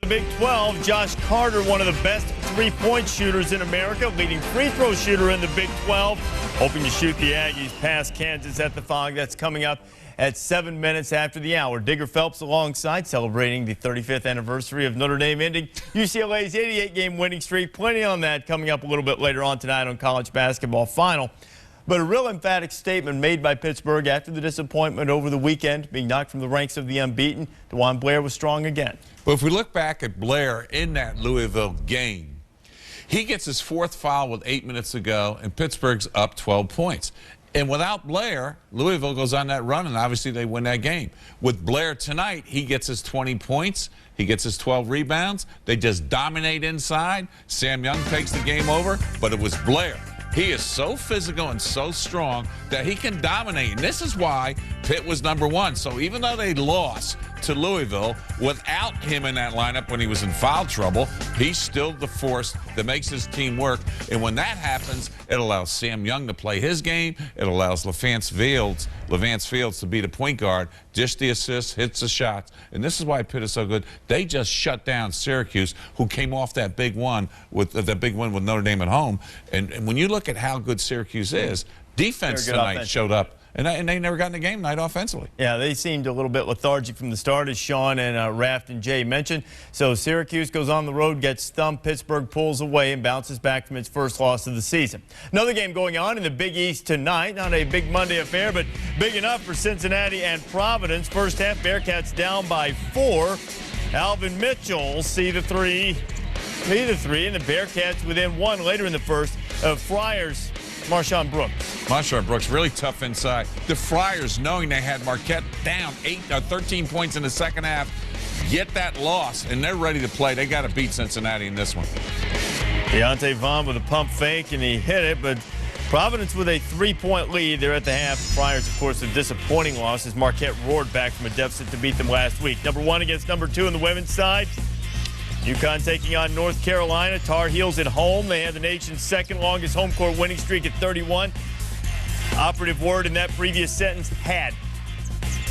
Big 12, Josh Carter, one of the best three-point shooters in America, leading free throw shooter in the Big 12, hoping to shoot the Aggies past Kansas at the Phog. That's coming up at 7 minutes after the hour. Digger Phelps alongside, celebrating the 35th anniversary of Notre Dame ending UCLA's 88-game winning streak. Plenty on that coming up a little bit later on tonight on College Basketball Final. But a real emphatic statement made by Pittsburgh after the disappointment over the weekend, being knocked from the ranks of the unbeaten. DeJuan Blair was strong again. But if we look back at Blair in that Louisville game, he gets his fourth foul with 8 minutes to go, and Pittsburgh's up 12 points. And without Blair, Louisville goes on that run, and obviously they win that game. With Blair tonight, he gets his 20 points. He gets his 12 rebounds. They just dominate inside. Sam Young takes the game over, but it was Blair. He is so physical and so strong that he can dominate. And this is why Pitt was #1. So even though they lost to Louisville, without him in that lineup when he was in foul trouble, he's still the force that makes his team work. And when that happens, it allows Sam Young to play his game. It allows Levance Fields to be the point guard, dish the assists, hits the shots. And this is why Pitt is so good. They just shut down Syracuse, who came off that big win with Notre Dame at home. And when you look at how good Syracuse is, defense tonight showed up. And they never got in the game tonight offensively. Yeah, they seemed a little bit lethargic from the start, as Sean and Raft and Jay mentioned. So Syracuse goes on the road, gets stumped. Pittsburgh pulls away and bounces back from its first loss of the season. Another game going on in the Big East tonight. Not a big Monday affair, but big enough for Cincinnati and Providence. First half, Bearcats down by 4. Alvin Mitchell see the three, and the Bearcats within 1 later in the first. Friars. Marshawn Brooks really tough inside. The Friars, knowing they had Marquette down 13 points in the second half, get that loss, and they're ready to play. They got to beat Cincinnati in this one. Deontay Vaughn with a pump fake, and he hit it, but Providence with a 3-point lead. They're at the half. Friars, of course, a disappointing loss as Marquette roared back from a deficit to beat them last week. #1 against #2 on the women's side. UConn taking on North Carolina. Tar Heels at home. They have the nation's second longest home court winning streak at 31. Operative word in that previous sentence, had.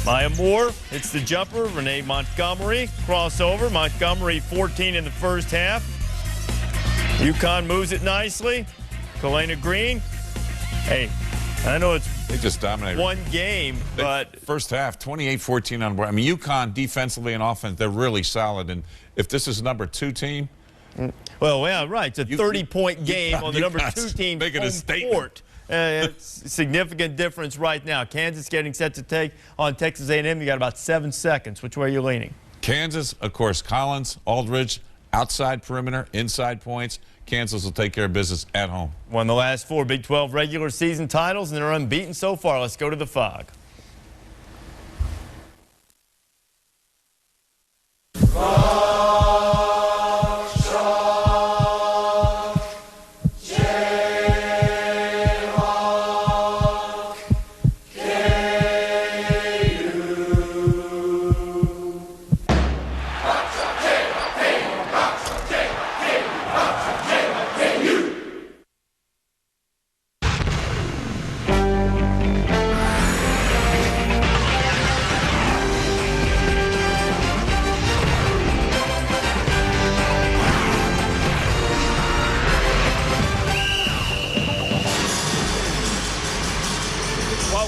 Maya Moore hits the jumper. Renee Montgomery crossover. Montgomery 14 in the first half. UConn moves it nicely. Kalena Green. Hey, I know they just dominated one game, but first half 28-14 on board. I mean, UConn defensively and offense, they're really solid. And if this is #2 team, well, yeah, right. It's a 30-point game on the #2 team home court. It's a significant difference right now. Kansas getting set to take on Texas A&M. You got about 7 seconds. Which way are you leaning? Kansas, of course. Collins, Aldridge, outside perimeter, inside points. Kansas will take care of business at home. Won the last 4 Big 12 regular season titles, and they're unbeaten so far. Let's go to the Phog.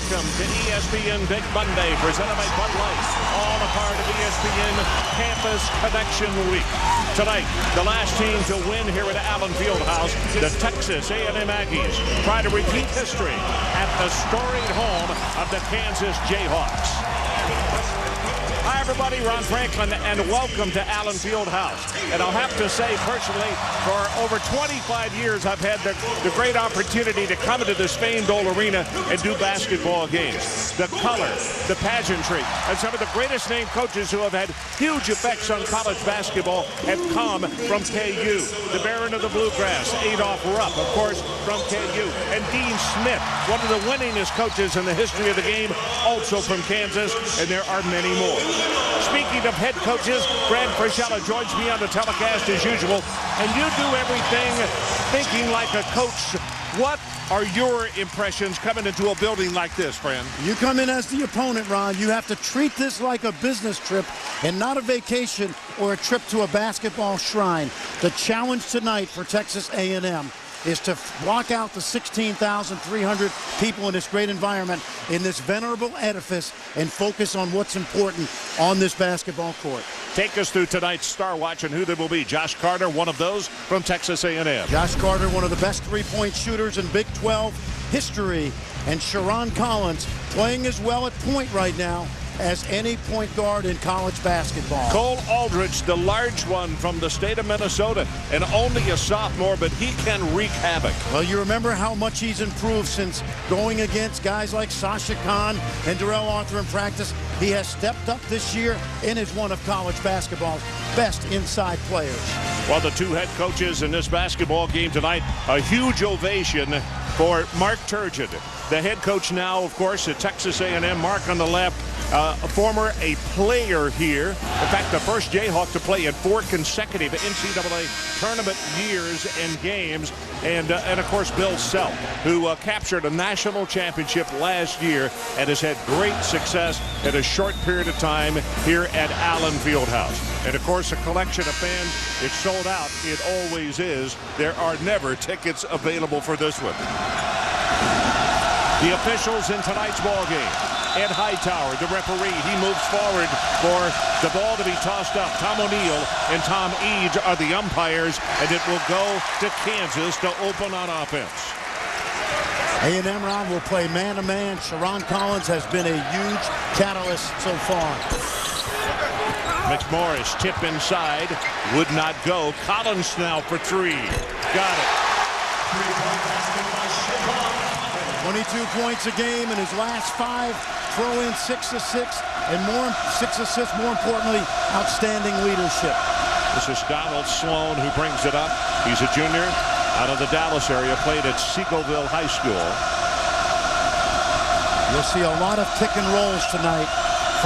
Welcome to ESPN Big Monday, presented by Bud Light, all a part of ESPN Campus Connection Week. Tonight, the last team to win here at Allen Fieldhouse, the Texas A&M Aggies, try to repeat history at the storied home of the Kansas Jayhawks. Hi, everybody. Ron Franklin, and welcome to Allen Fieldhouse. And I'll have to say, personally, for over 25 years, I've had the great opportunity to come into this famed old arena and do basketball games. The color, the pageantry, and some of the greatest named coaches who have had huge effects on college basketball have come from KU. The Baron of the Bluegrass, Adolph Rupp, of course, from KU. And Dean Smith, one of the winningest coaches in the history of the game, also from Kansas, and there are many more. Speaking of head coaches, Grant Frischella joins me on the telecast as usual, and you do everything thinking like a coach What are your impressions coming into a building like this, friend? You come in as the opponent, Ron. You have to treat this like a business trip and not a vacation or a trip to a basketball shrine. The challenge tonight for Texas A&M is to block out the 16,300 people in this great environment, in this venerable edifice, and focus on what's important on this basketball court. Take us through tonight's Star Watch and who they will be. Josh Carter, one of those from Texas A&M. Josh Carter, one of the best three-point shooters in Big 12 history. And Sharon Collins playing as well at point right now as any point guard in college basketball. Cole Aldrich, the large one from the state of Minnesota, and only a sophomore, but he can wreak havoc. Well, you remember how much he's improved since going against guys like Sasha Khan and Darrell Arthur in practice. He has stepped up this year and is one of college basketball's best inside players. Well, the two head coaches in this basketball game tonight, a huge ovation for Mark Turgeon, the head coach now, of course, at Texas A&M. Mark on the left, a player here. In fact, the first Jayhawk to play in 4 consecutive NCAA tournament years and games. And of course, Bill Self, who captured a national championship last year and has had great success in a short period of time here at Allen Fieldhouse. And of course, a collection of fans. It's sold out. It always is. There are never tickets available for this one. The officials in tonight's ball game. Ed Hightower, the referee, he moves forward for the ball to be tossed up. Tom O'Neill and Tom Eads are the umpires, and it will go to Kansas to open on offense. A&M, Ron, will play man-to-man. Sharon Collins has been a huge catalyst so far. McMorris, tip inside, would not go. Collins now for 3. Got it. 22 points a game in his last 5, throw in 6 assists, and 6 assists, more importantly, outstanding leadership. This is Donald Sloan who brings it up. He's a junior out of the Dallas area, played at Seagoville High School. You'll see a lot of pick and rolls tonight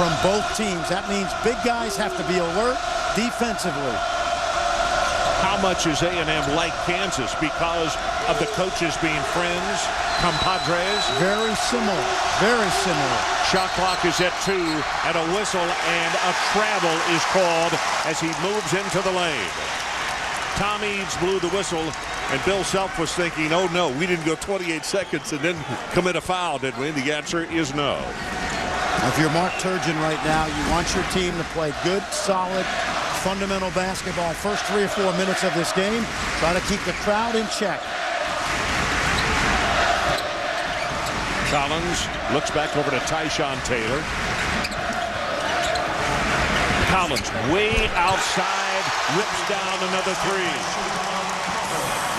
from both teams. That means big guys have to be alert defensively. How much is A&M like Kansas because of the coaches being friends, compadres? Very similar, very similar. Shot clock is at 2, and a whistle and a travel is called as he moves into the lane. Tom Eads blew the whistle, and Bill Self was thinking, oh no, we didn't go 28 seconds and then commit a foul, did we? The answer is no. If you're Mark Turgeon right now, you want your team to play good, solid, fundamental basketball. First 3 or 4 minutes of this game, try to keep the crowd in check. Collins looks back over to Tyshawn Taylor. Collins way outside, rips down another 3.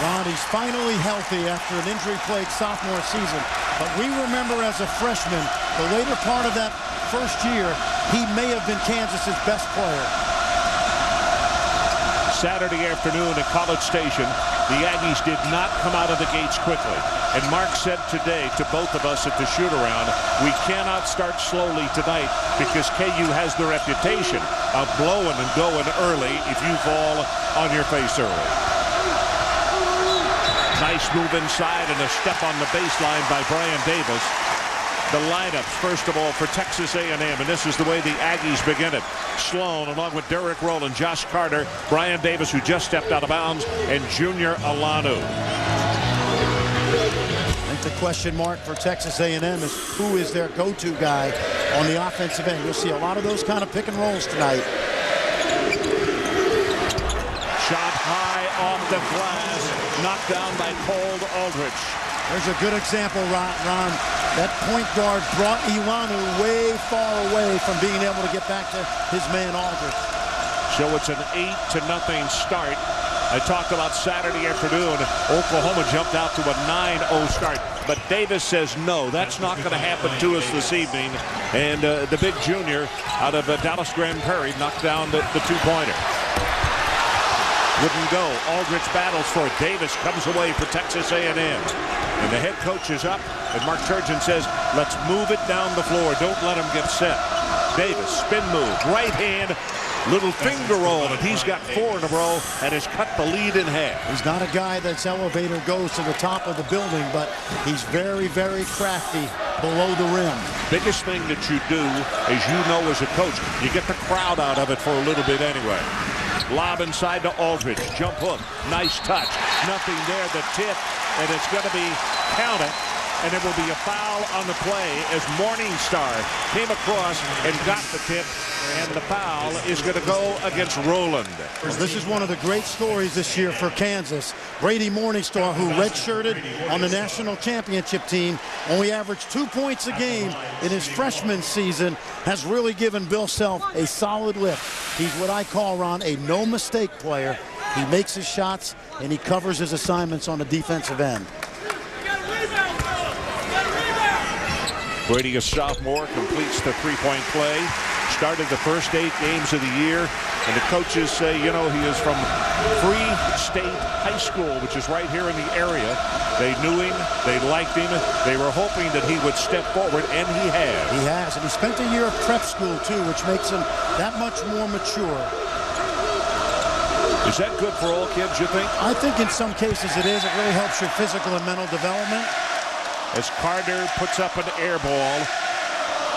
Ron, he's finally healthy after an injury-plagued sophomore season. But we remember as a freshman, the later part of that first year, he may have been Kansas's best player. Saturday afternoon at College Station, the Aggies did not come out of the gates quickly. And Mark said today to both of us at the shoot-around, we cannot start slowly tonight because KU has the reputation of blowing and going early if you fall on your face early. Nice move inside and a step on the baseline by Brian Davis. The lineups, first of all, for Texas A&M, and this is the way the Aggies begin it. Sloan, along with Derek Rowland, Josh Carter, Brian Davis, who just stepped out of bounds, and Junior Alanu. I think the question mark for Texas A&M is who is their go-to guy on the offensive end. You'll see a lot of those kind of pick and rolls tonight. Shot high off the glass, knocked down by Cole Aldrich. There's a good example, Ron. That point guard brought Iwanu way far away from being able to get back to his man Aldrich. So it's an 8-0 start. I talked about Saturday afternoon. Oklahoma jumped out to a 9-0 start. But Davis says, no, that's not going to happen to us this evening. And the big junior out of Dallas Grand Prairie knocked down the two-pointer. Wouldn't go. Aldrich battles for it. Davis comes away for Texas A&M. And the head coach is up, and Mark Turgeon says, let's move it down the floor. Don't let him get set. Davis, spin move, right hand, Little finger roll, and he's got 4 in a row and has cut the lead in half. He's not a guy that's elevator goes to the top of the building, but he's very, very crafty below the rim. Biggest thing that you do, as you know as a coach, you get the crowd out of it for a little bit anyway. Lob inside to Aldridge. Jump hook. Nice touch. Nothing there. The tip, and it's going to be counted. And there will be a foul on the play as Morningstar came across and got the tip, and the foul is going to go against Rowland. This is one of the great stories this year for Kansas. Brady Morningstar, who redshirted on the national championship team, only averaged 2 points a game in his freshman season, has really given Bill Self a solid lift. He's what I call, Ron, a no-mistake player. He makes his shots, and he covers his assignments on the defensive end. Brady, a sophomore, completes the three-point play. Started the first 8 games of the year, and the coaches say, you know, he is from Free State High School, which is right here in the area. They knew him, they liked him, they were hoping that he would step forward, and he has. He has, and he spent a year of prep school, too, which makes him that much more mature. Is that good for all kids, you think? I think in some cases it is. It really helps your physical and mental development. As Carter puts up an air ball.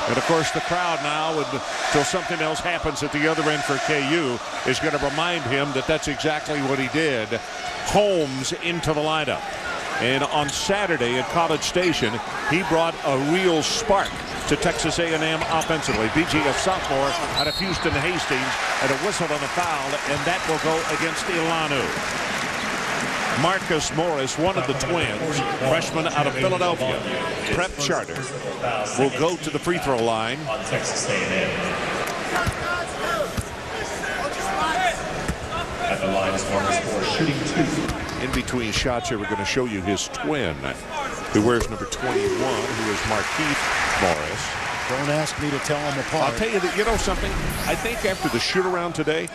And, of course, the crowd now, until something else happens at the other end for KU, is going to remind him that that's exactly what he did. Holmes into the lineup. And on Saturday at College Station, he brought a real spark to Texas A&M offensively. BG, a sophomore out of Houston Hastings, and a whistle on the foul, and that will go against Ilanu. Marcus Morris, one of the twins, freshman out of Philadelphia, prep charter, will go to the free throw line. Texas A&M. At the line is Marcus Morris shooting 2. In between shots here, we're going to show you his twin, who wears number 21, who is Markeith Morris. Don't ask me to tell them apart. I'll tell you that, you know something, I think after the shoot-around today,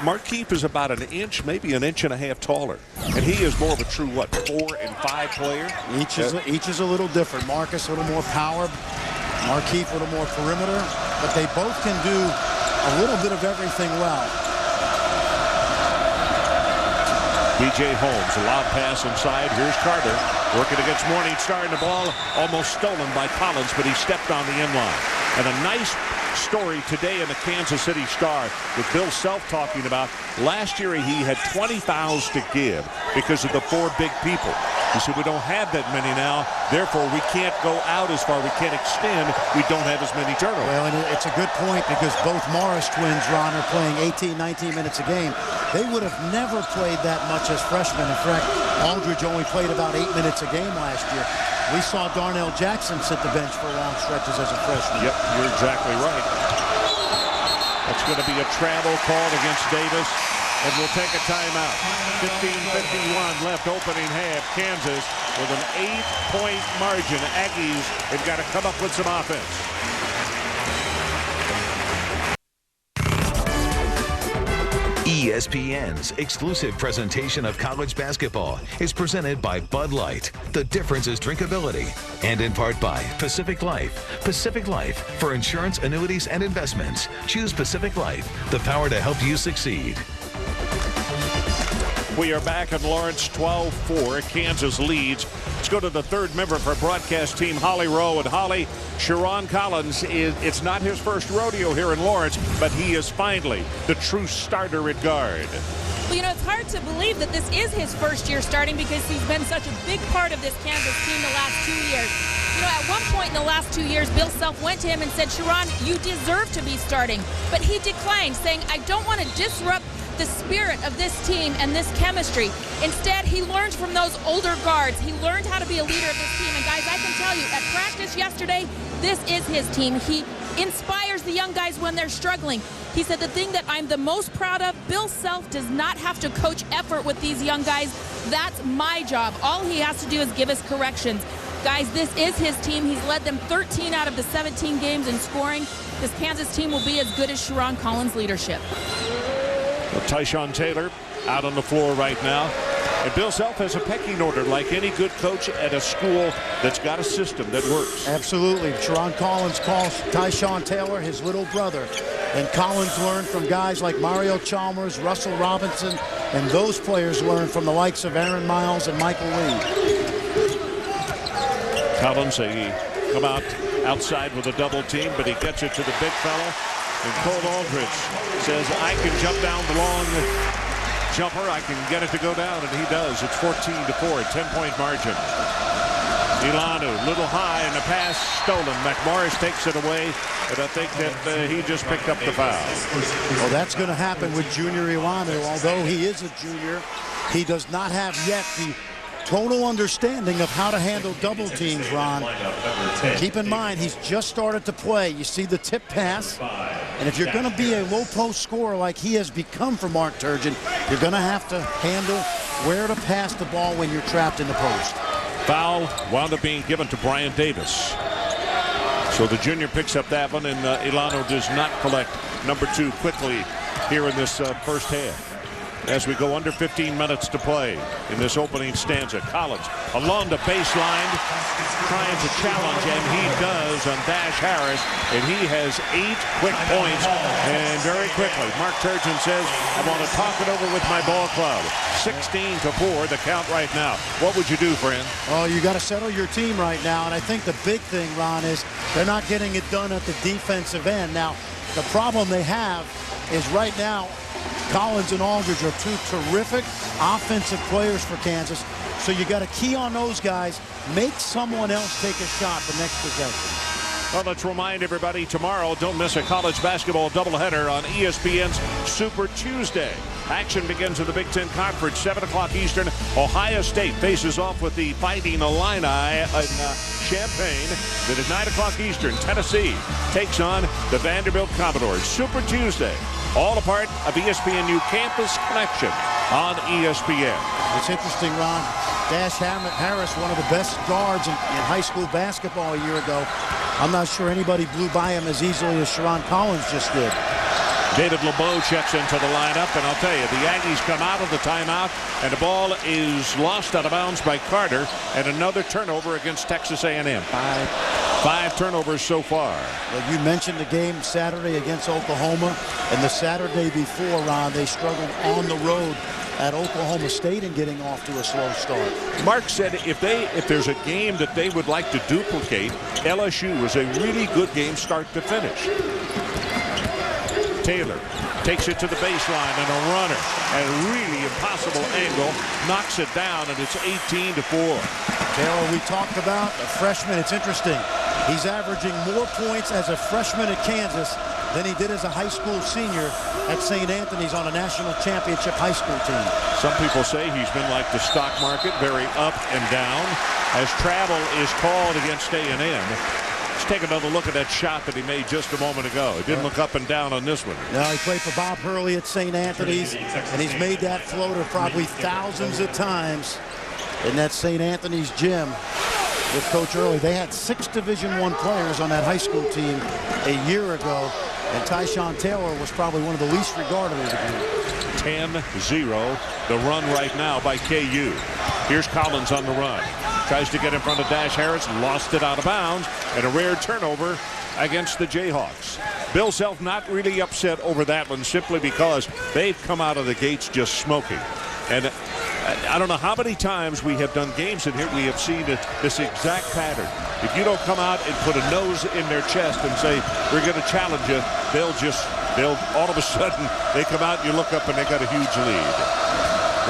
Markeith is about an inch, maybe an inch and a half taller. And he is more of a true, what, 4 and 5 player? Each is a little different. Marcus a little more power, Markeith a little more perimeter, but they both can do a little bit of everything well. B.J. Holmes, a lob pass inside. Here's Carter working against Morningstar, and the ball almost stolen by Collins, but he stepped on the end line. And a nice story today in the Kansas City Star with Bill Self talking about last year he had 20 fouls to give because of the 4 big people. He said we don't have that many now, therefore we can't go out as far, we can't extend, we don't have as many turnovers. Well, and it's a good point because both Morris twins, Ron, are playing 18, 19 minutes a game. They would have never played that much as freshmen. In fact, Aldridge only played about 8 minutes a game last year. We saw Darnell Jackson sit the bench for long stretches as a freshman. Yep, you're exactly right. That's going to be a travel call against Davis, and we'll take a timeout. 15:51 left opening half. Kansas with an 8-point margin. Aggies have got to come up with some offense. ESPN's exclusive presentation of college basketball is presented by Bud Light. The difference is drinkability. And in part by Pacific Life. Pacific Life, for insurance, annuities, and investments. Choose Pacific Life, the power to help you succeed. We are back in Lawrence, 12-4. Kansas leads. Let's go to the third member of our broadcast team, Holly Rowe. And Holly, Sharon Collins, it's not his first rodeo here in Lawrence, but he is finally the true starter at guard. Well, you know, it's hard to believe that this is his first year starting because he's been such a big part of this Kansas team the last 2 years. You know, at one point in the last 2 years, Bill Self went to him and said, Sharon, you deserve to be starting. But he declined, saying, I don't want to disrupt the spirit of this team and this chemistry. Instead, he learned from those older guards. He learned how to be a leader of this team. And guys, I can tell you, at practice yesterday, this is his team. He inspires the young guys when they're struggling. He said the thing that I'm the most proud of, Bill Self does not have to coach effort with these young guys. That's my job. All he has to do is give us corrections. Guys, this is his team. He's led them 13 out of the 17 games in scoring. This Kansas team will be as good as Sharon Collins' leadership. Well, Tyshawn Taylor out on the floor right now. And Bill Self has a pecking order like any good coach at a school that's got a system that works. Absolutely. Sharon Collins calls Tyshawn Taylor his little brother. And Collins learned from guys like Mario Chalmers, Russell Robinson, and those players learned from the likes of Aaron Miles and Michael Lee. Collins, he come out outside with a double team, but he gets it to the big fella. And Cole Aldridge says, I can jump down the long jumper. I can get it to go down, and he does. It's 14-4, 10-point margin. Ilanu, little high, and the pass stolen. McMorris takes it away, but I think that he just picked up the foul. Well, that's going to happen with Junior Ilanu. Although he is a junior, he does not have yet the total understanding of how to handle double teams, Ron. Keep in mind, he's just started to play. You see the tip pass, and if you're going to be a low post scorer like he has become for Mark Turgeon, you're going to have to handle where to pass the ball when you're trapped in the post. Foul wound up being given to Brian Davis. So the junior picks up that one, and Ilano does not collect number 2 quickly here in this first half. As we go under 15 minutes to play in this opening stanza. Collins along the baseline trying to challenge, and he does on Dash Harris, and he has 8 quick points, and very quickly Mark Turgeon says, I want to talk it over with my ball club. 16-4 the count right now. What would you do, friend? Oh, you got to settle your team right now, and I think the big thing, Ron, is they're not getting it done at the defensive end. Now, the problem they have is right now Collins and Aldridge are 2 terrific offensive players for Kansas. So you got to key on those guys. Make someone else take a shot the next possession. Well, let's remind everybody tomorrow, don't miss a college basketball doubleheader on ESPN's Super Tuesday. Action begins in the Big Ten Conference, 7 o'clock Eastern. Ohio State faces off with the Fighting Illini in Champaign. Then at 9 o'clock Eastern, Tennessee takes on the Vanderbilt Commodores. Super Tuesday, all a part of ESPNU Campus Connection on ESPN. It's interesting, Ron. Dash Harris, one of the best guards in high school basketball a year ago. I'm not sure anybody blew by him as easily as Sharon Collins just did. David LeBeau checks into the lineup, and I'll tell you, the Aggies come out of the timeout, and the ball is lost out of bounds by Carter, and another turnover against Texas A&M. Five turnovers so far. Well, you mentioned the game Saturday against Oklahoma, and the Saturday before, Ron, they struggled on the road at Oklahoma State and getting off to a slow start. Mark said if there's a game that they would like to duplicate, LSU was a really good game start to finish. Taylor takes it to the baseline, and a runner at a really impossible angle knocks it down, and it's 18-4. Taylor, we talked about a freshman. It's interesting. He's averaging more points as a freshman at Kansas than he did as a high school senior at St. Anthony's on a national championship high school team. Some people say he's been like the stock market, very up and down. As travel is called against A&M, let's take another look at that shot that he made just a moment ago. He didn't look up and down on this one. No, he played for Bob Hurley at St. Anthony's, and he's made that floater probably thousands of times in that St. Anthony's gym with Coach Hurley. They had 6 Division I players on that high school team a year ago, and Tyshawn Taylor was probably one of the least regarded of the group. 10-0, the run right now by KU. Here's Collins on the run. Tries to get in front of Dash Harris, lost it out of bounds, and a rare turnover against the Jayhawks. Bill Self not really upset over that one simply because they've come out of the gates just smoking. And I don't know how many times we have done games in here we have seen this exact pattern. If you don't come out and put a nose in their chest and say, we're going to challenge you, they'll all of a sudden, they come out and you look up and they got a huge lead.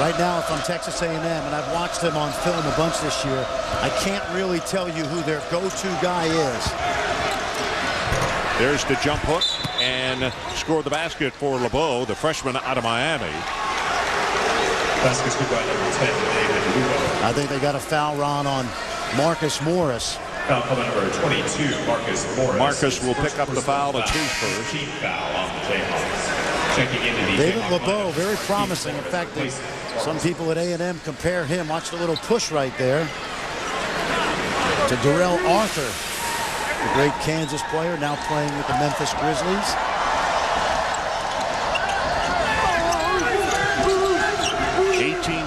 Right now, if I'm Texas A&M, and I've watched them on film a bunch this year, I can't really tell you who their go-to guy is. There's the jump hook and scored the basket for LeBeau, the freshman out of Miami. Basket scored by number 10, David LeBeau. I think they got a foul, Ron, on Marcus Morris. Foul coming number 22, Marcus Morris. Marcus will pick up the foul. It's his first. Team foul on the Jayhawks. Checking into the David LeBeau, very promising. In fact, some people at A&M compare him. Watch the little push right there to Darrell Arthur, the great Kansas player, now playing with the Memphis Grizzlies.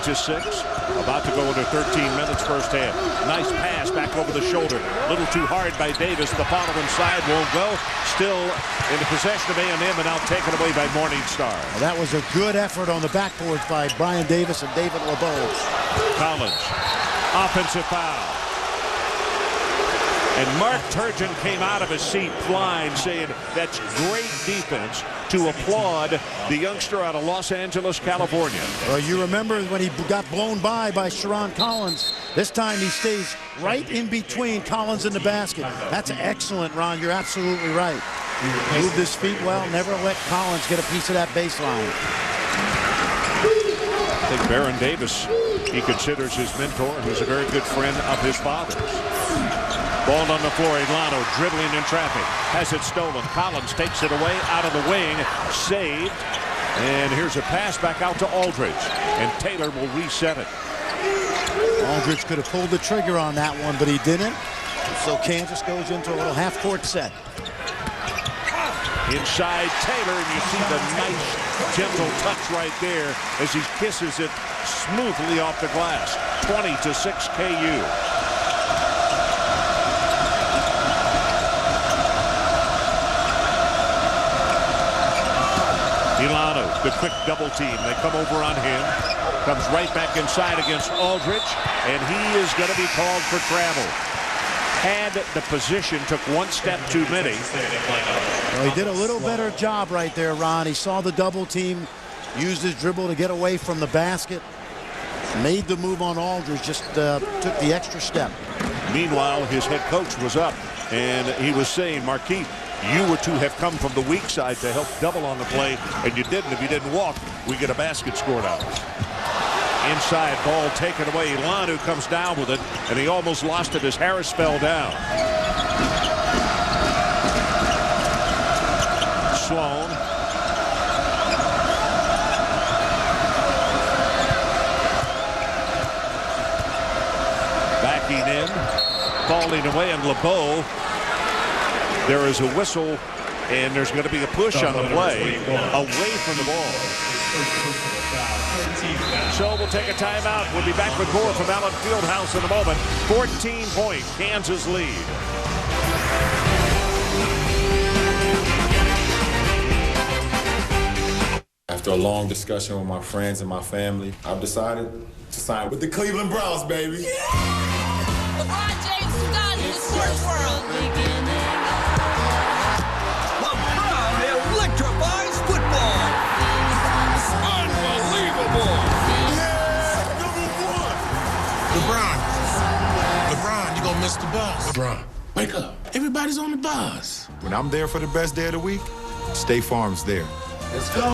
9-6. About to go into 13 minutes first half. Nice pass back over the shoulder. A little too hard by Davis. The follow inside won't go. Still in the possession of A&M and now taken away by Morningstar. Well, that was a good effort on the backboards by Brian Davis and David LeBeau. Collins. Offensive foul. And Mark Turgeon came out of his seat blind, saying that's great defense, to applaud the youngster out of Los Angeles, California. Well, you remember when he got blown by Sharon Collins. This time he stays right in between Collins and the basket. That's excellent, Ron. You're absolutely right. Moved his feet well, never let Collins get a piece of that baseline. I think Baron Davis, he considers his mentor, who's a very good friend of his father's. Ball on the floor, Ilano dribbling in traffic. Has it stolen. Collins takes it away out of the wing. Saved. And here's a pass back out to Aldridge. And Taylor will reset it. Aldridge could have pulled the trigger on that one, but he didn't. So Kansas goes into a little half-court set. Inside Taylor, and you see the nice, gentle touch right there as he kisses it smoothly off the glass. 20-6 KU. Ilano, the quick double team. They come over on him. Comes right back inside against Aldridge, and he is going to be called for travel. Had the position, took one step too many. Well, he did a little better job right there, Ron. He saw the double team, used his dribble to get away from the basket, made the move on Aldridge, just took the extra step. Meanwhile, his head coach was up, and he was saying, Marquis, you were to have come from the weak side to help double on the play, and you didn't. If you didn't walk, we get a basket scored out. Inside ball taken away. Ilano comes down with it, and he almost lost it as Harris fell down. Sloan. Backing in, falling away, and LeBeau. There is a whistle, and there's going to be a push on the play away from the ball. So we'll take a timeout. We'll be back with more from Allen Fieldhouse in a moment. 14-point Kansas lead. After a long discussion with my friends and my family, I've decided to sign with the Cleveland Browns, baby. LeBron James done in the sports world. LeBron electrifies football. Unbelievable. Yeah, LeBron, you gonna miss the bus. LeBron, wake up. Everybody's on the bus. When I'm there for the best day of the week, State Farm's there. Let's go.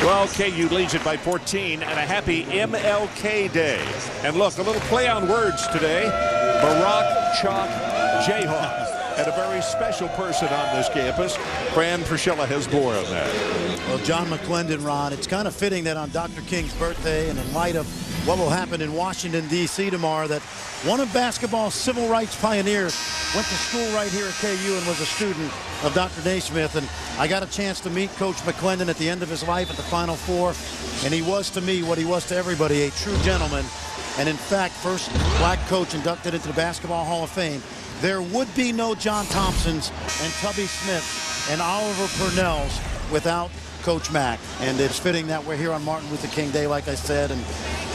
Well, KU leads it by 14, and a happy MLK Day. And look, a little play on words today. Barack Chalk Jayhawks. And a very special person on this campus. Fran Priscilla has more on that. Well, John McClendon, Ron, it's kind of fitting that on Dr. King's birthday and in light of what will happen in Washington, D.C. tomorrow, that one of basketball's civil rights pioneers went to school right here at KU and was a student of Dr. Naismith. And I got a chance to meet Coach McClendon at the end of his life at the Final Four. And he was to me what he was to everybody, a true gentleman. And in fact, first black coach inducted into the Basketball Hall of Fame. There would be no John Thompsons and Tubby Smiths and Oliver Purnells without Coach Mack. And it's fitting that we're here on Martin Luther King Day, like I said. And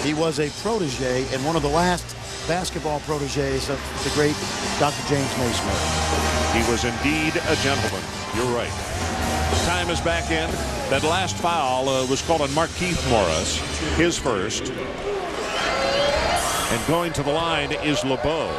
he was a protege and one of the last basketball proteges of the great Dr. James Naismith. He was indeed a gentleman. You're right. Time is back in. That last foul was called on Markeith Morris, his first. And going to the line is LeBeau.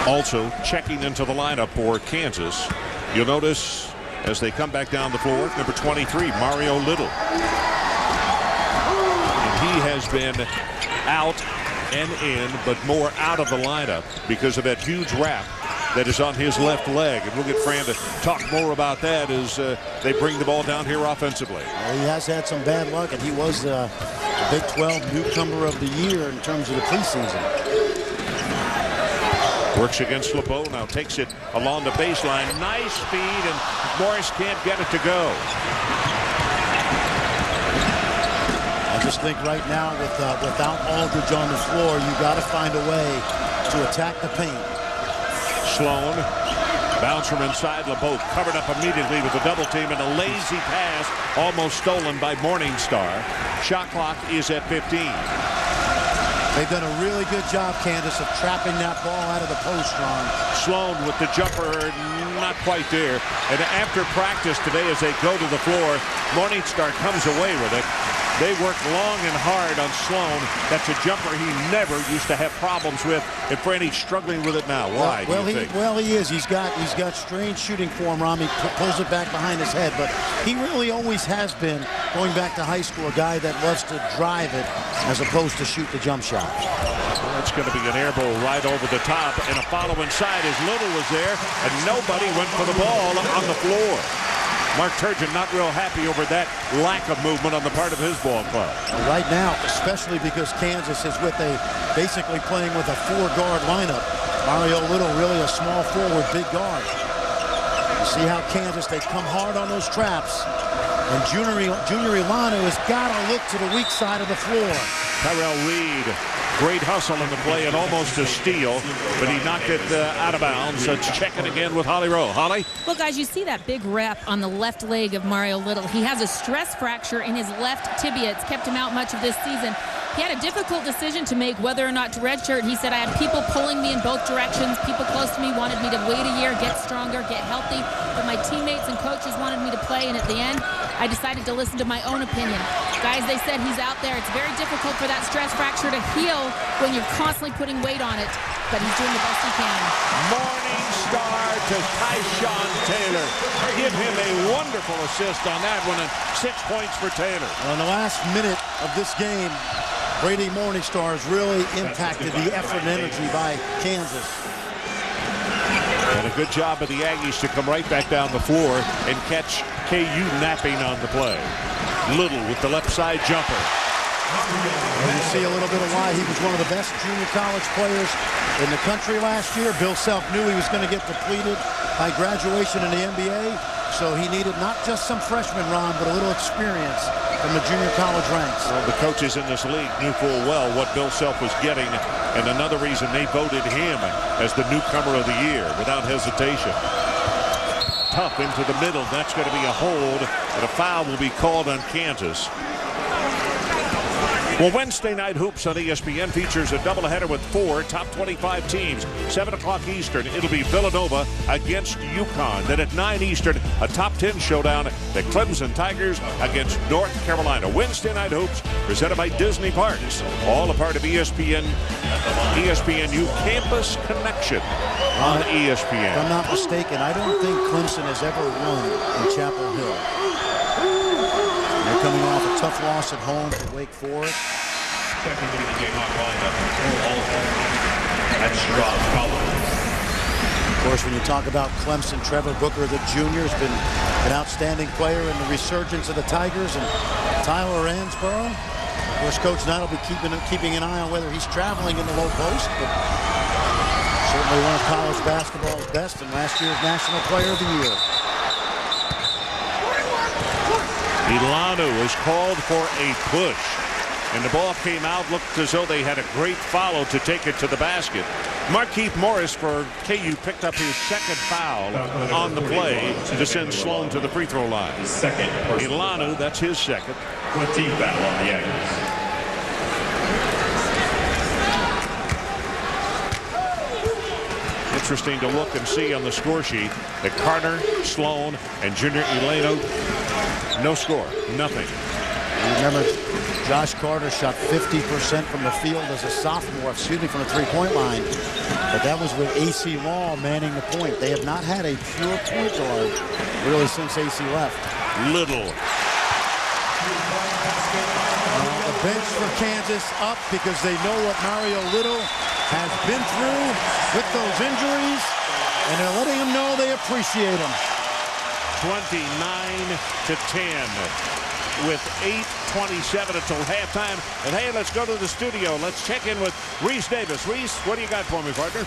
Also checking into the lineup for Kansas. You'll notice as they come back down the floor, number 23, Mario Little. And he has been out and in, but more out of the lineup because of that huge wrap that is on his left leg. And we'll get Fran to talk more about that as they bring the ball down here offensively. Well, he has had some bad luck, and he was the Big 12 newcomer of the year in terms of the preseason. Works against LeBeau, now takes it along the baseline. Nice speed, and Morris can't get it to go. I just think right now, without Aldridge on the floor, you got to find a way to attack the paint. Sloan, bounce from inside. LeBeau covered up immediately with a double team, and a lazy pass almost stolen by Morningstar. Shot clock is at 15. They've done a really good job, Kansas, of trapping that ball out of the post, Ron. Sloan with the jumper, not quite there. And after practice today, as they go to the floor, Morningstar comes away with it. They work long and hard on Sloan. That's a jumper he never used to have problems with. And Franny's struggling with it now. Why? Well, he is. He's got strange shooting form, Ron. He pulls it back behind his head, but he really always has been, going back to high school, a guy that loves to drive it as opposed to shoot the jump shot. Well, it's going to be an air ball right over the top, and a follow inside as Little was there, and nobody went for the ball on the floor. Mark Turgeon not real happy over that lack of movement on the part of his ball club. Right now, especially because Kansas is basically playing with a 4-guard lineup. Mario Little really a small forward, big guard. You see how Kansas, they come hard on those traps. And Junior Ilano has got to look to the weak side of the floor. Tyrell Reed, great hustle in the play and almost a steal, but he knocked it out of bounds. So it's checking again with Holly Rowe. Holly? Well, guys, you see that big rep on the left leg of Mario Little. He has a stress fracture in his left tibia. It's kept him out much of this season. He had a difficult decision to make whether or not to redshirt. He said, I had people pulling me in both directions. People close to me wanted me to wait a year, get stronger, get healthy. But my teammates and coaches wanted me to play, and at the end, I decided to listen to my own opinion. Guys, they said he's out there. It's very difficult for that stress fracture to heal when you're constantly putting weight on it, but he's doing the best he can. Morningstar to Tyshawn Taylor. Give him a wonderful assist on that one, and 6 points for Taylor. Well, in the last minute of this game, Brady Morningstar has really impacted the effort and energy by Kansas. And a good job of the Aggies to come right back down the floor and catch KU napping on the play. Little with the left side jumper. And you see a little bit of why he was one of the best junior college players in the country last year. Bill Self knew he was going to get depleted by graduation in the NBA, so he needed not just some freshman, Ron, but a little experience from the junior college ranks. Well, the coaches in this league knew full well what Bill Self was getting, and another reason they voted him as the newcomer of the year without hesitation. Tough into the middle. That's going to be a hold, and a foul will be called on Kansas. Well, Wednesday Night Hoops on ESPN features a doubleheader with 4 top 25 teams. 7 o'clock Eastern, it'll be Villanova against UConn. Then at 9 Eastern, a top 10 showdown, the Clemson Tigers against North Carolina. Wednesday Night Hoops presented by Disney Parks. All a part of ESPNU Campus Connection on ESPN. If I'm not mistaken, I don't think Clemson has ever won in Chapel Hill. They're coming off a tough loss at home to Wake Forest. Of course, when you talk about Clemson, Trevor Booker, the junior, has been an outstanding player in the resurgence of the Tigers. And Tyler Ansborough, of course, Coach Knight will be keeping an eye on whether he's traveling in the low post. But certainly one of college basketball's best and last year's National Player of the Year. Ilano was called for a push, and the ball came out. Looked as though they had a great follow to take it to the basket. Markeith Morris for KU picked up his second foul on the play to send Sloan to the free throw line. Ilano, that's his second. 14th foul on the Aggies. Interesting to look and see on the score sheet that Carter, Sloan, and Junior Ilano, no score, nothing. Remember, Josh Carter shot 50% from the field as a sophomore, from the three-point line. But that was with A.C. Law manning the point. They have not had a pure point guard really since A.C. left. Little. The bench for Kansas up because they know what Mario Little has been through with those injuries, and they're letting him know they appreciate him. 29-10 with 8:27 until halftime. And hey, let's go to the studio. Let's check in with Reese Davis. Reese, what do you got for me, partner?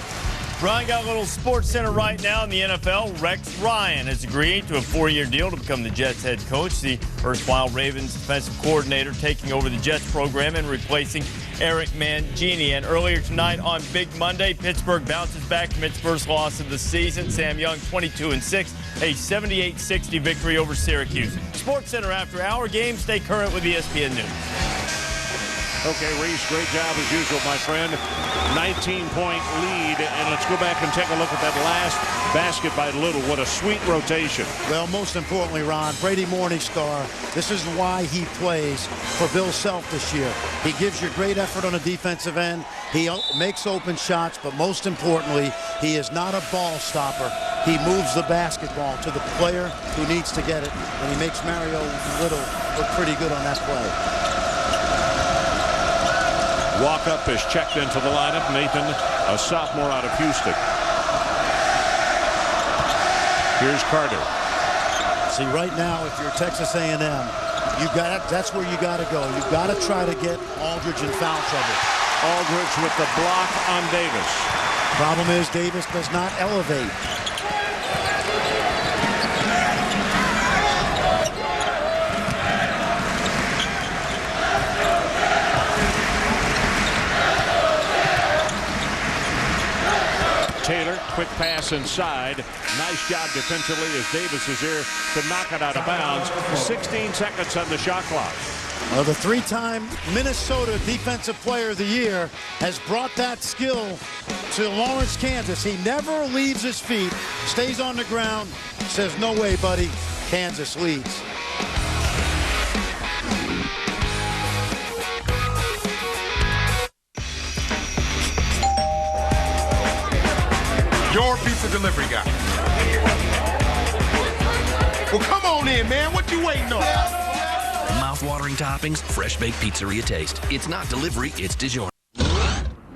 Brian, got a little Sports Center right now in the NFL. Rex Ryan has agreed to a 4-year deal to become the Jets head coach. The erstwhile Ravens defensive coordinator taking over the Jets program and replacing Eric Mangini. And earlier tonight on Big Monday, Pittsburgh bounces back from its first loss of the season. Sam Young 22-6, a 78-60 victory over Syracuse. Sports Center after hour game. Stay current with ESPN News. Okay, Reese, great job as usual, my friend. 19-point lead, and let's go back and take a look at that last basket by Little. What a sweet rotation. Well, most importantly, Ron, Brady Morningstar, this is why he plays for Bill Self this year. He gives you great effort on the defensive end. He makes open shots, but most importantly, he is not a ball stopper. He moves the basketball to the player who needs to get it, and he makes Mario Little look pretty good on that play. Walk-up is checked into the lineup. Nathan, a sophomore out of Houston. Here's Carter. See, right now, if you're Texas A&M, that's where you got to go. You've got to try to get Aldridge in foul trouble. Aldridge with the block on Davis. Problem is, Davis does not elevate. Taylor, quick pass inside. Nice job defensively as Davis is here to knock it out of bounds. 16 seconds on the shot clock. Well, the 3-time Minnesota Defensive Player of the Year has brought that skill to Lawrence, Kansas. He never leaves his feet, stays on the ground, says, no way, buddy. Kansas leads. Your pizza delivery guy. Well, come on in, man. What you waiting on? Mouth-watering toppings, fresh-baked pizzeria taste. It's not delivery, it's DiGiorno.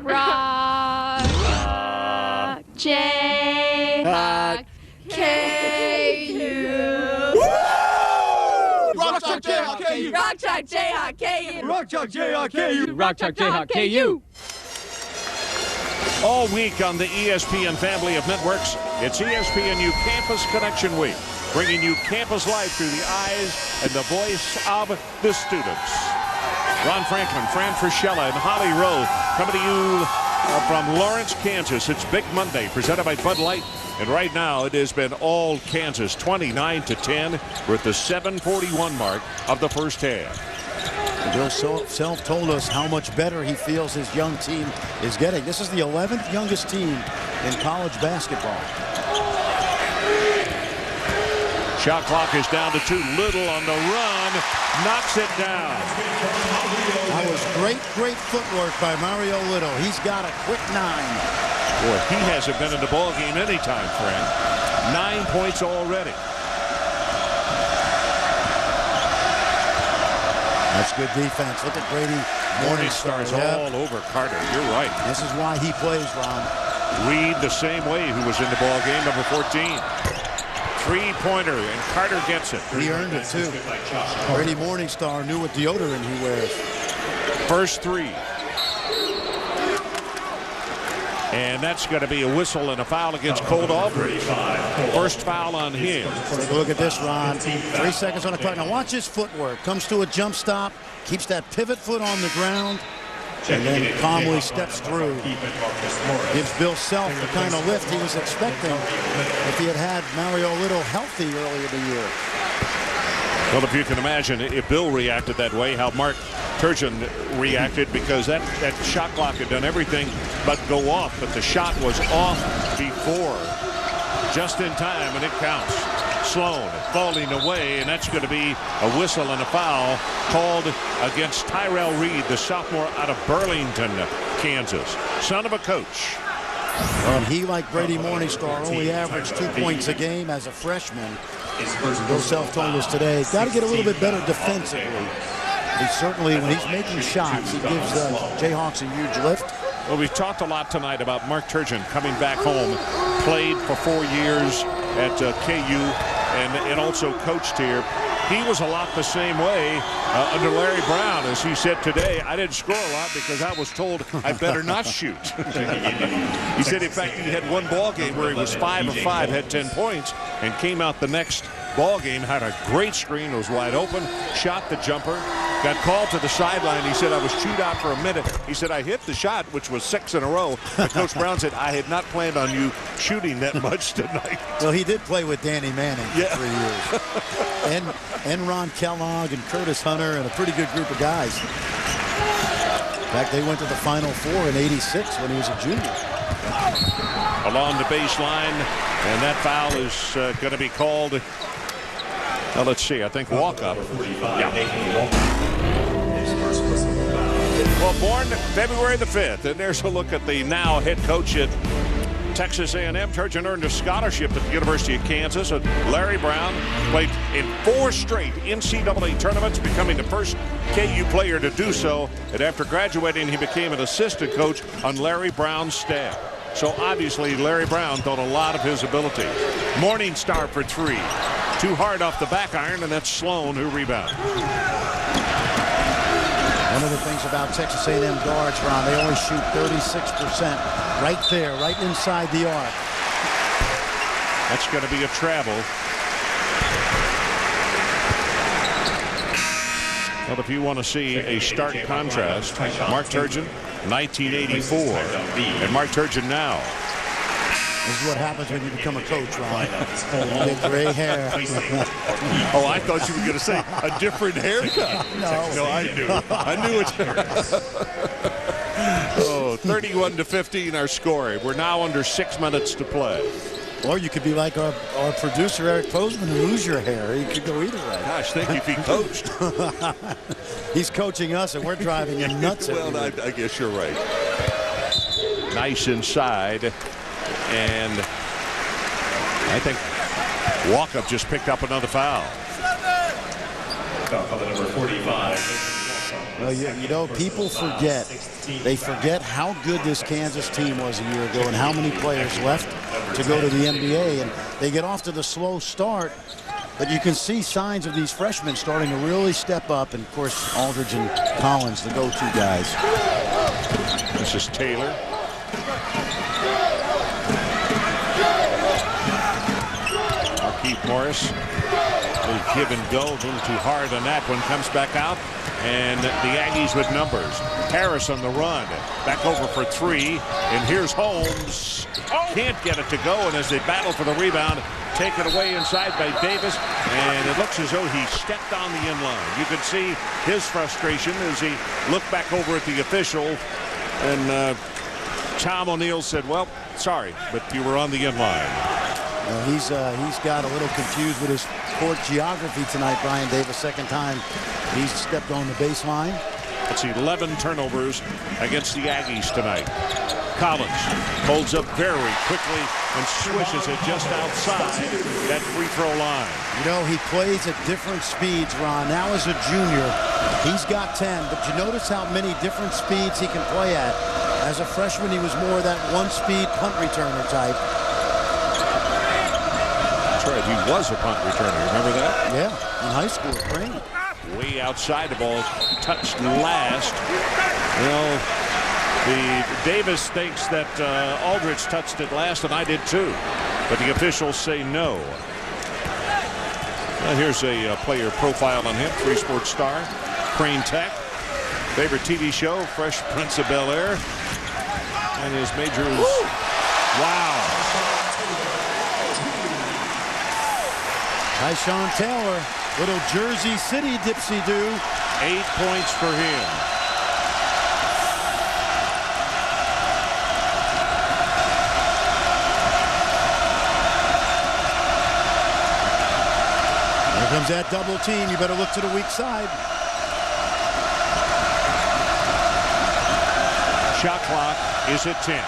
Rock, Jayhawk, KU. Rock, Chalk, Jayhawk, KU. Rock, Chalk, Jayhawk, KU. Rock, Chalk, Jayhawk, KU. Rock, Chalk, Jayhawk, KU. All week on the ESPN family of networks, it's ESPNU Campus Connection Week, bringing you campus life through the eyes and the voice of the students. Ron Franklin, Fran Frischella, and Holly Rowe coming to you from Lawrence, Kansas. It's Big Monday, presented by Bud Light. And right now, it has been all Kansas, 29-10. We're at the 7:41 mark of the first half. Bill Self told us how much better he feels his young team is getting. This is the 11th youngest team in college basketball. Shot clock is down to 2. Little on the run, knocks it down. That was great footwork by Mario Little. He's got a quick 9. Boy, he hasn't been in the ball game anytime, friend. 9 points already. That's good defense. Look at Brady Morningstar's all over Carter. You're right. This is why he plays, Ron. Reed the same way, who was in the ball game, number 14. Three-pointer, and Carter gets it. He earned it, too. Brady Morningstar knew what deodorant he wears. First 3. And that's going to be a whistle and a foul against Colt Aldridge. First foul on him. Take a look at this, Ron. 3 seconds on the clock. Now watch his footwork. Comes to a jump stop, keeps that pivot foot on the ground, and then calmly steps through. Gives Bill Self the kind of lift he was expecting if he had Mario Little healthy earlier in the year. Well, if you can imagine, if Bill reacted that way, how Mark Turgeon reacted, because that shot clock had done everything but go off, but the shot was off before, just in time, and it counts. Sloan falling away, and that's going to be a whistle and a foul called against Tyrell Reed, the sophomore out of Burlington, Kansas. Son of a coach. He, like Brady Morningstar, only averaged 2 points a game as a freshman. Bill Self told us today, got to get a little bit better defensively. He certainly, when he's making shots, he gives the Jayhawks a huge lift. Well, we've talked a lot tonight about Mark Turgeon coming back home, played for 4 years at KU, and also coached here. he was a lot the same way under Larry Brown. As he said today, I didn't score a lot because I was told I better not shoot. He said, in fact, he had one ball game where he was 5 of 5, had 10 points, and came out the next ball game, had a great screen, was wide open, shot the jumper, got called to the sideline. He said, I was chewed out for a minute. He said, I hit the shot, which was 6 in a row. But Coach Brown said, I had not planned on you shooting that much tonight. Well, he did play with Danny Manning for 3 years. and Ron Kellogg and Curtis Hunter and a pretty good group of guys. In fact, they went to the Final Four in =86 when he was a junior. Along the baseline, and that foul is going to be called. Now, let's see. I think walk-up. Yeah. Well, born February the 5th, and there's a look at the now head coach at Texas A&M. Turgeon earned a scholarship at the University of Kansas. And Larry Brown played in 4 straight NCAA tournaments, becoming the first KU player to do so. And after graduating, he became an assistant coach on Larry Brown's staff. So obviously, Larry Brown thought a lot of his ability. Morningstar for 3. Too hard off the back iron, and that's Sloan who rebounded. One of the things about Texas A&M guards, Ron, they only shoot 36% right there, right inside the arc. That's going to be a travel. Well, if you want to see a stark contrast, Mark Turgeon, 1984, and Mark Turgeon now. This is what happens when you become a coach, Ron. You get gray hair. Oh, I thought you were going to say a different haircut. No, I knew it. Oh, 31-15 our score. We're now under 6 minutes to play. Or you could be like our producer, Eric Posman, and lose your hair. You could go either way. Gosh, thank you if he coached. He's coaching us, and we're driving him nuts. Well, I guess you're right. Nice inside. And I think Walkup just picked up another foul. Foul number 45. Well, you know, people forget. They forget how good this Kansas team was a year ago and how many players left to go to the NBA. And they get off to the slow start, but you can see signs of these freshmen starting to really step up. And, of course, Aldridge and Collins, the go-to guys. This is Taylor. Keith Morris will give and go. A little too hard on that one. Comes back out. And the Aggies with numbers. Harris on the run. Back over for 3. And here's Holmes. Can't get it to go. And as they battle for the rebound, taken away inside by Davis. And it looks as though he stepped on the in-line. You can see his frustration as he looked back over at the official. And Tom O'Neill said, well, sorry, but you were on the in-line. He's got a little confused with his court geography tonight, Brian Davis. Second time he's stepped on the baseline. It's 11 turnovers against the Aggies tonight. Collins holds up very quickly and swishes it just outside that free throw line. You know, he plays at different speeds, Ron. Now as a junior, he's got 10, but you notice how many different speeds he can play at. As a freshman, he was more that one-speed punt returner type. Right, he was a punt returner. Remember that? Yeah, in high school, Crane. Way outside, the ball touched last. Well, Davis thinks that Aldridge touched it last, and I did too. But the officials say no. Well, here's a player profile on him. 3 sports star, Crane Tech. Favorite TV show, Fresh Prince of Bel-Air. And his majors. Wow. Tyshawn Taylor, little Jersey City dipsy-do. 8 points for him. Here comes that double team. You better look to the weak side. Shot clock is at 10.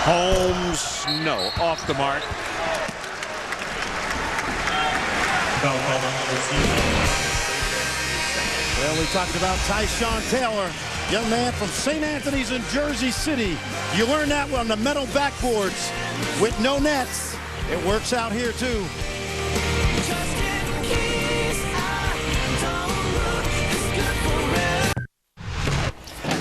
Holmes, no, off the mark. Well, we talked about Tyshawn Taylor, young man from St. Anthony's in Jersey City. You learn that on the metal backboards with no nets. It works out here, too.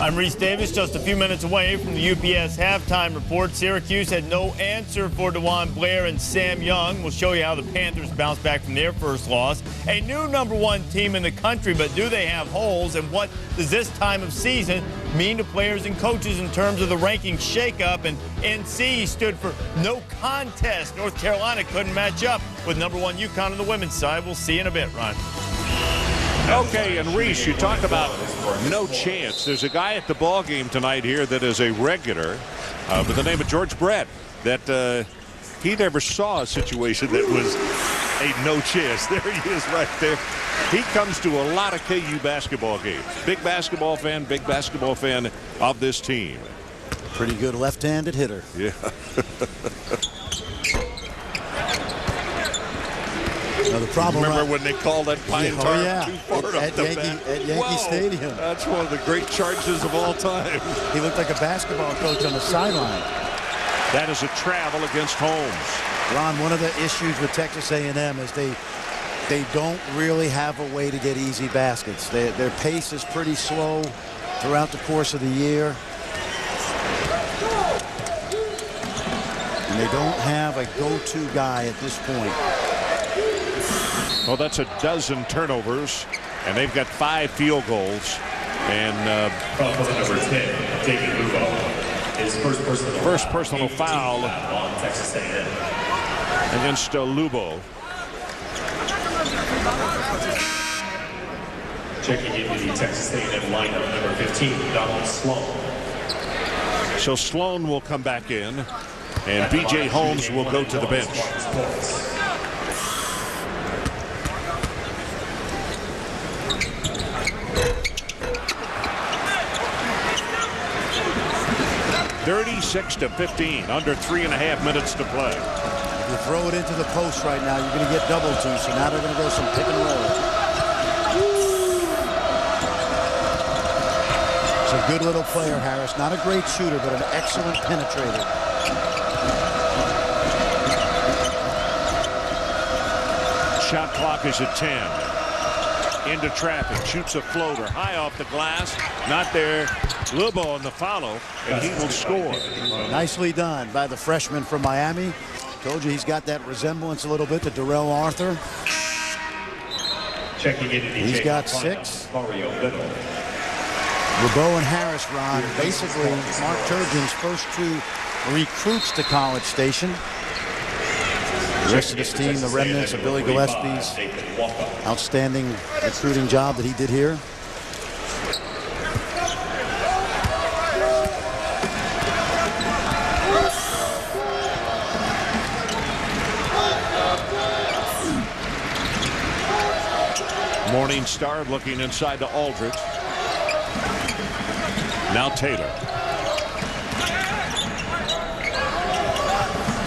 I'm Reese Davis, just a few minutes away from the UPS halftime report. Syracuse had no answer for DeJuan Blair and Sam Young. We'll show you how the Panthers bounced back from their first loss. A new #1 team in the country, but do they have holes? And what does this time of season mean to players and coaches in terms of the ranking shakeup? And NC stood for no contest. North Carolina couldn't match up with #1 UConn on the women's side. We'll see you in a bit, Ron. Okay, and Reese, you talk about no chance. There's a guy at the ball game tonight here that is a regular by the name of George Brett that he never saw a situation that was a no chance. There he is right there. He comes to a lot of KU basketball games. Big basketball fan of this team. Pretty good left-handed hitter. Yeah. Now the problem. Remember when they called that Pine Tar too far at Yankee Stadium? That's one of the great charges of all time. He looked like a basketball coach on the sideline. That is a travel against Holmes. Ron, one of the issues with Texas A&M is they don't really have a way to get easy baskets. Their pace is pretty slow throughout the course of the year. And they don't have a go-to guy at this point. Well, that's a dozen turnovers, and they've got 5 field goals. And number 10, David Lugo, his first personal foul on Texas A&M against Lubo. Checking into the Texas A&M lineup, number 15, Donald Sloan. So Sloan will come back in, and B.J. Holmes will go to the bench. 36-15, under 3.5 minutes to play. If you throw it into the post right now, you're going to get double two. So now they're going to go some pick and roll. It's a good little player, Harris. Not a great shooter, but an excellent penetrator. Shot clock is at 10. Into traffic, shoots a floater high off the glass, not there. Lubo on the follow, and he will score. Nicely done by the freshman from Miami. Told you he's got that resemblance a little bit to Darrell Arthur. Checking in. He's got 6. Lebeau and Harris, Ron, basically Mark Turgeon's first 2 recruits to College Station. The rest of this team, the remnants of Billy Gillespie's outstanding recruiting job that he did here. Morning Star looking inside to Aldridge. Now Taylor.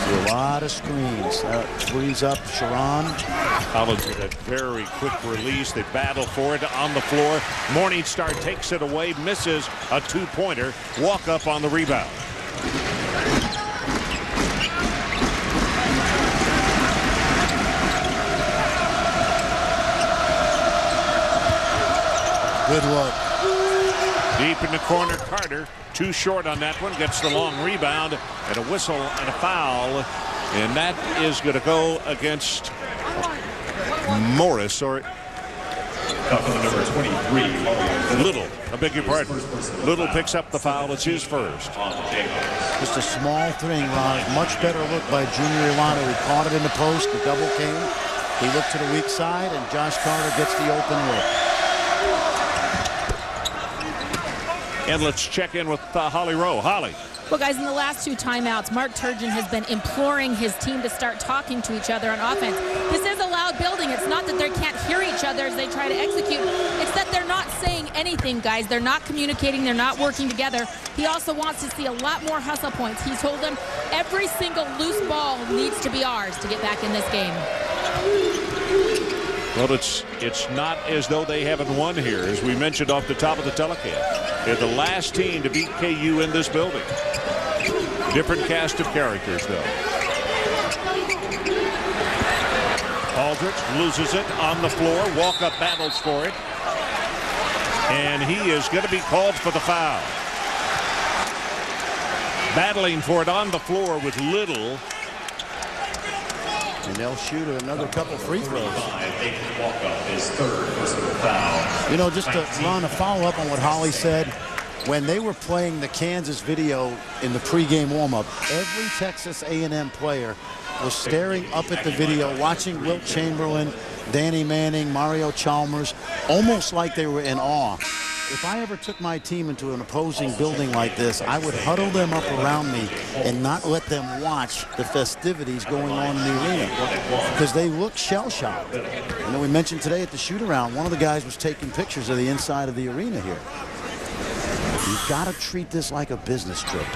A lot of screens. Frees up Sharon. Collins with a very quick release. They battle for it on the floor. Morning Star takes it away, misses a 2-pointer. Walk up on the rebound. Good look. Deep in the corner, Carter. Too short on that one. Gets the long rebound and a whistle and a foul. And that is going to go against Morris. Or number 23. Little. I beg your pardon. Little picks up the foul. It's his first. Just a small thing, Ron. Much better look by Junior Ilano. He caught it in the post. The double came. He looked to the weak side, and Josh Carter gets the open look. And let's check in with Holly Rowe. Holly. Well, guys, in the last 2 timeouts, Mark Turgeon has been imploring his team to start talking to each other on offense. This is a loud building. It's not that they can't hear each other as they try to execute. It's that they're not saying anything, guys. They're not communicating. They're not working together. He also wants to see a lot more hustle points. He's told them every single loose ball needs to be ours to get back in this game. Well, it's not as though they haven't won here, as we mentioned off the top of the telecast. They're the last team to beat KU in this building. Different cast of characters, though. Aldridge loses it on the floor. Walkup battles for it. And he is going to be called for the foul. Battling for it on the floor with Little. And they'll shoot another couple free throws. His third personal foul. You know, just to run a follow-up on what Holly said, when they were playing the Kansas video in the pregame warm-up, every Texas A&M player was staring up at the video, watching Wilt Chamberlain, Danny Manning, Mario Chalmers, almost like they were in awe. If I ever took my team into an opposing building like this, I would huddle them up around me and not let them watch the festivities going on in the arena because they look shell-shocked. You know, we mentioned today at the shoot-around, one of the guys was taking pictures of the inside of the arena here. You've got to treat this like a business trip.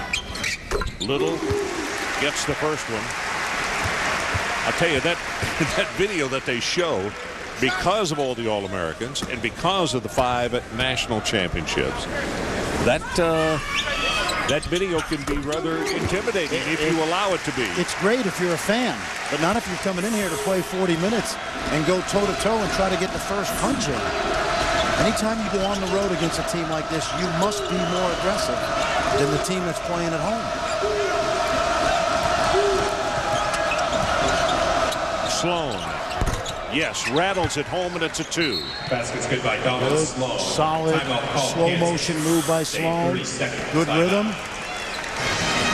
Little gets the first one. I'll tell you, that video that they show, because of all the All-Americans and because of the 5 national championships, that video can be rather intimidating if you allow it to be. It's great if you're a fan, but not if you're coming in here to play 40 minutes and go toe-to-toe and try to get the first punch in. Anytime you go on the road against a team like this, you must be more aggressive than the team that's playing at home. Sloan, yes, rattles at home, and it's a 2. Basket's good by Donald Sloan. Solid, slow motion move by Sloan. Good rhythm.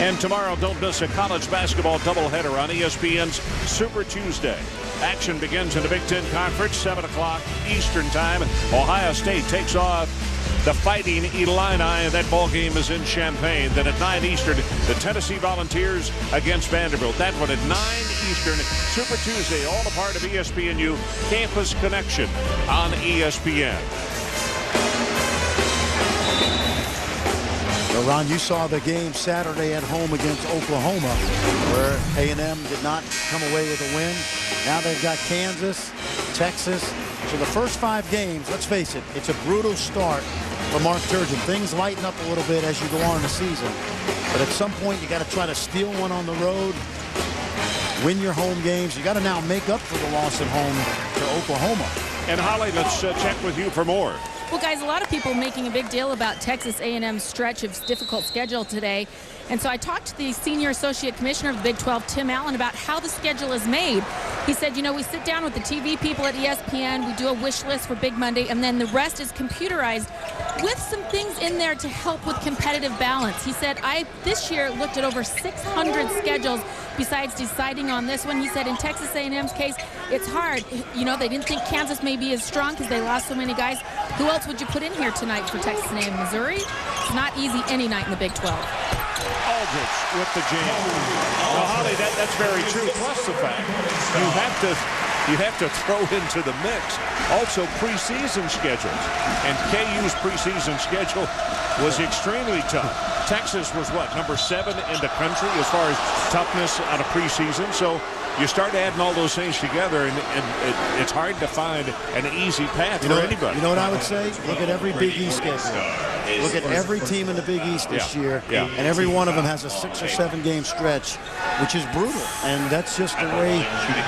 And tomorrow, don't miss a college basketball doubleheader on ESPN's Super Tuesday. Action begins in the Big Ten Conference, 7 o'clock Eastern Time. Ohio State takes off the Fighting Illini, and that ball game is in Champaign. Then at 9 Eastern, the Tennessee Volunteers against Vanderbilt. That one at 9 Eastern, Super Tuesday, all a part of ESPNU Campus Connection on ESPN. Well, Ron, you saw the game Saturday at home against Oklahoma, where A&M did not come away with a win. Now they've got Kansas, Texas. So the first 5 games, let's face it, it's a brutal start for Mark Turgeon. Things lighten up a little bit as you go on in the season. But at some point, you got to try to steal one on the road, win your home games. You got to now make up for the loss at home to Oklahoma. And Holly, let's check with you for more. Well, guys, a lot of people making a big deal about Texas A&M's stretch of difficult schedule today. And so I talked to the Senior Associate Commissioner of the Big 12, Tim Allen, about how the schedule is made. He said, you know, we sit down with the TV people at ESPN, we do a wish list for Big Monday, and then the rest is computerized with some things in there to help with competitive balance. He said, I this year looked at over 600 schedules besides deciding on this one. He said in Texas A&M's case, it's hard. You know, they didn't think Kansas may be as strong because they lost so many guys. Who else would you put in here tonight for Texas A&M? Missouri? It's not easy any night in the Big 12. Aldridge with the jam. Well, Holly, that's very true. Plus the fact you have to throw into the mix also preseason schedules. And KU's preseason schedule was extremely tough. Texas was what, number 7 in the country as far as toughness out of preseason. So you start adding all those things together, and it's hard to find an easy path for anybody. You know what I would say? Look at every Big East schedule. Look at every team in the Big East this year, and every one of them has a 6 or 7 game stretch, which is brutal, and that's just the way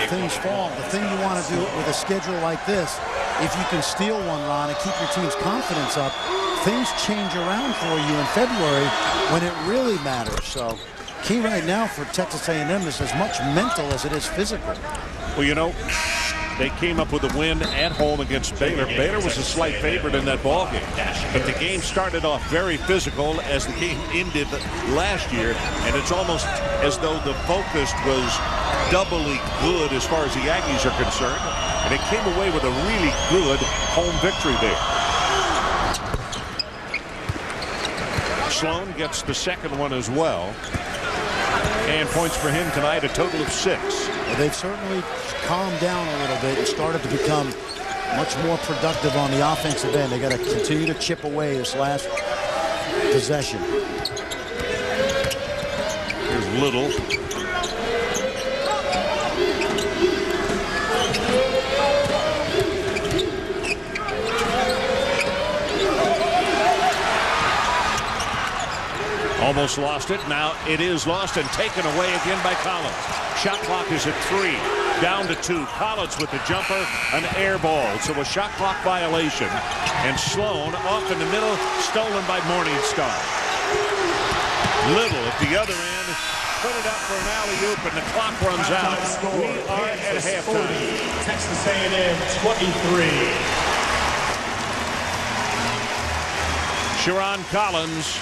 things fall. The thing you want to do with a schedule like this, if you can steal one, Ron, and keep your team's confidence up, things change around for you in February when it really matters. So key right now for Texas A&M is as much mental as it is physical. Well, you know, they came up with a win at home against Baylor. Baylor was a slight favorite in that ball game, but the game started off very physical as the game ended last year, and it's almost as though the focus was doubly good as far as the Aggies are concerned, and it came away with a really good home victory there. Sloan gets the second one as well, and points for him tonight, a total of 6. Well, they've certainly calmed down a little bit and started to become much more productive on the offensive end. They got to continue to chip away this last possession. Here's Little. Almost lost it. Now it is lost and taken away again by Collins. Shot clock is at 3. Down to 2. Collins with the jumper, an air ball. So a shot clock violation. And Sloan off in the middle, stolen by Morningstar. Little at the other end, put it up for an alley-oop, and the clock runs out. We are at halftime. Texas A&M 23. Sharon Collins,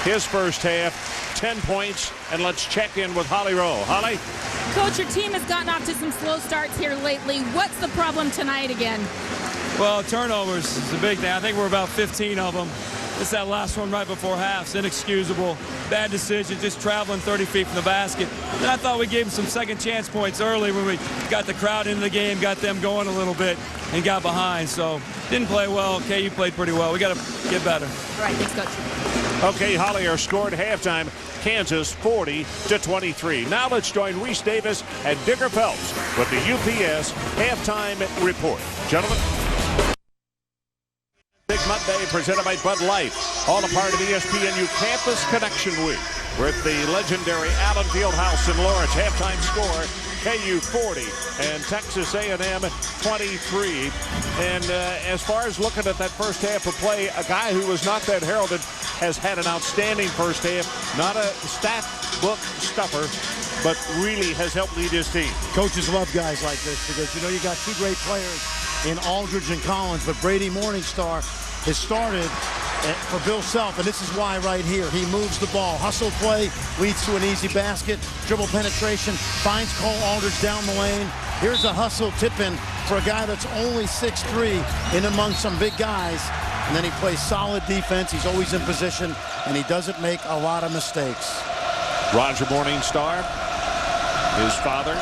his first half, 10 points, and let's check in with Holly Rowe. Holly? Coach, your team has gotten off to some slow starts here lately. What's the problem tonight again? Well, turnovers is a big thing. I think we're about 15 of them. It's that last one right before half. It's inexcusable. Bad decision, just traveling 30 feet from the basket. And I thought we gave them some second chance points early when we got the crowd into the game, got them going a little bit, and got behind. So didn't play well. KU played pretty well. We got to get better. All right, thanks, Coach. Okay, Holly, our score at halftime, Kansas 40-23. Now let's join Reese Davis and Digger Phelps with the UPS halftime report. Gentlemen. Big Monday presented by Bud Light. All a part of ESPNU Campus Connection Week. We're at the legendary Allen Fieldhouse in Lawrence. Halftime score, KU 40 and Texas A&M 23. And as far as looking at that first half of play, a guy who was not that heralded has had an outstanding first half. Not a stat book stuffer, but really has helped lead his team. Coaches love guys like this because, you know, you got two great players in Aldridge and Collins, but Brady Morningstar has started for Bill Self, and this is why right here. He moves the ball. Hustle play leads to an easy basket. Dribble penetration, finds Cole Aldridge down the lane. Here's a hustle tip-in for a guy that's only 6'3" in among some big guys. And then he plays solid defense. He's always in position, and he doesn't make a lot of mistakes. Roger Morningstar, his father.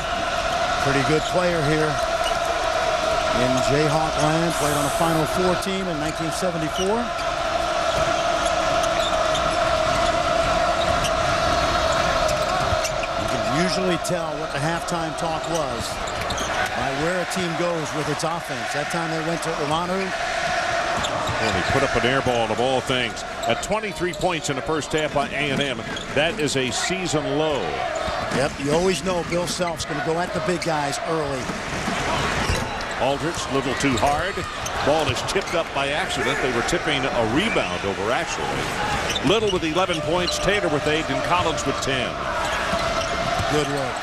Pretty good player here in Jayhawk land. Played on a Final Four team in 1974. Usually tell what the halftime talk was by where a team goes with its offense. That time they went to Ulanu. And he put up an air ball of all things. At 23 points in the first half by A&M. That is a season low. Yep, you always know Bill Self's going to go at the big guys early. Aldridge, a little too hard. Ball is tipped up by accident. They were tipping a rebound over actually. Little with 11 points, Taylor with 8, and Collins with 10. Good look.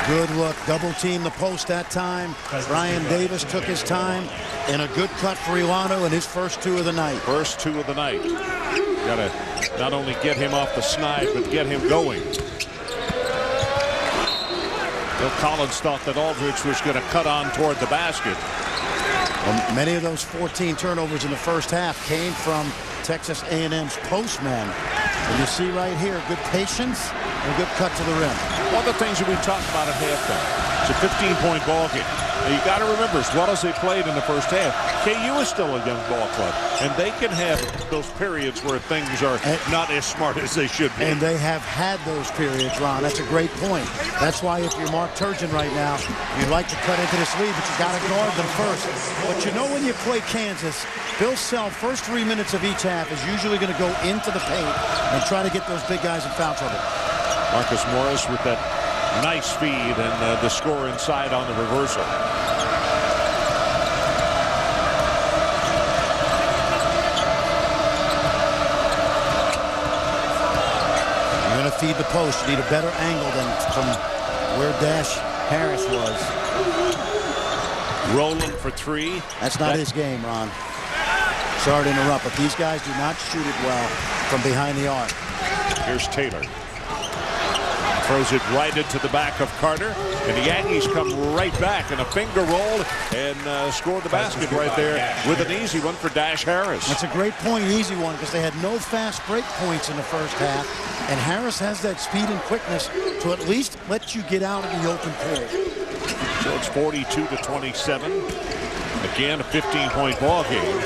Good look. Double team the post that time. Brian Davis took his time. And a good cut for Ilano in his first two of the night. First two of the night. Got to not only get him off the snide, but get him going. Bill Collins thought that Aldridge was going to cut on toward the basket. Well, many of those 14 turnovers in the first half came from Texas A&M's postmen. And you see right here, good patience and a good cut to the rim. One of the things that we talked about at halftime, it's a 15-point ball game. Now you got to remember, as well as they played in the first half, KU is still a young ball club, and they can have those periods where things are not as smart as they should be. And they have had those periods, Ron. That's a great point. That's why if you're Mark Turgeon right now, you'd like to cut into this lead, but you got to guard them first. But you know when you play Kansas, Bill Self, first 3 minutes of each half is usually going to go into the paint and try to get those big guys in foul trouble. Marcus Morris with that nice feed and the score inside on the reversal. You're going to feed the post. You need a better angle than from where Dash Harris was. Rolling for three. That's not his game, Ron. Sorry to interrupt, but these guys do not shoot it well from behind the arc. Here's Taylor. Throws it right into the back of Carter, and the Aggies come right back in a finger roll and scored the basket right there with an easy one for Dash Harris. That's a great point, easy one, because they had no fast break points in the first half, and Harris has that speed and quickness to at least let you get out in the open court. So it's 42-27. Again, a 15-point ball game.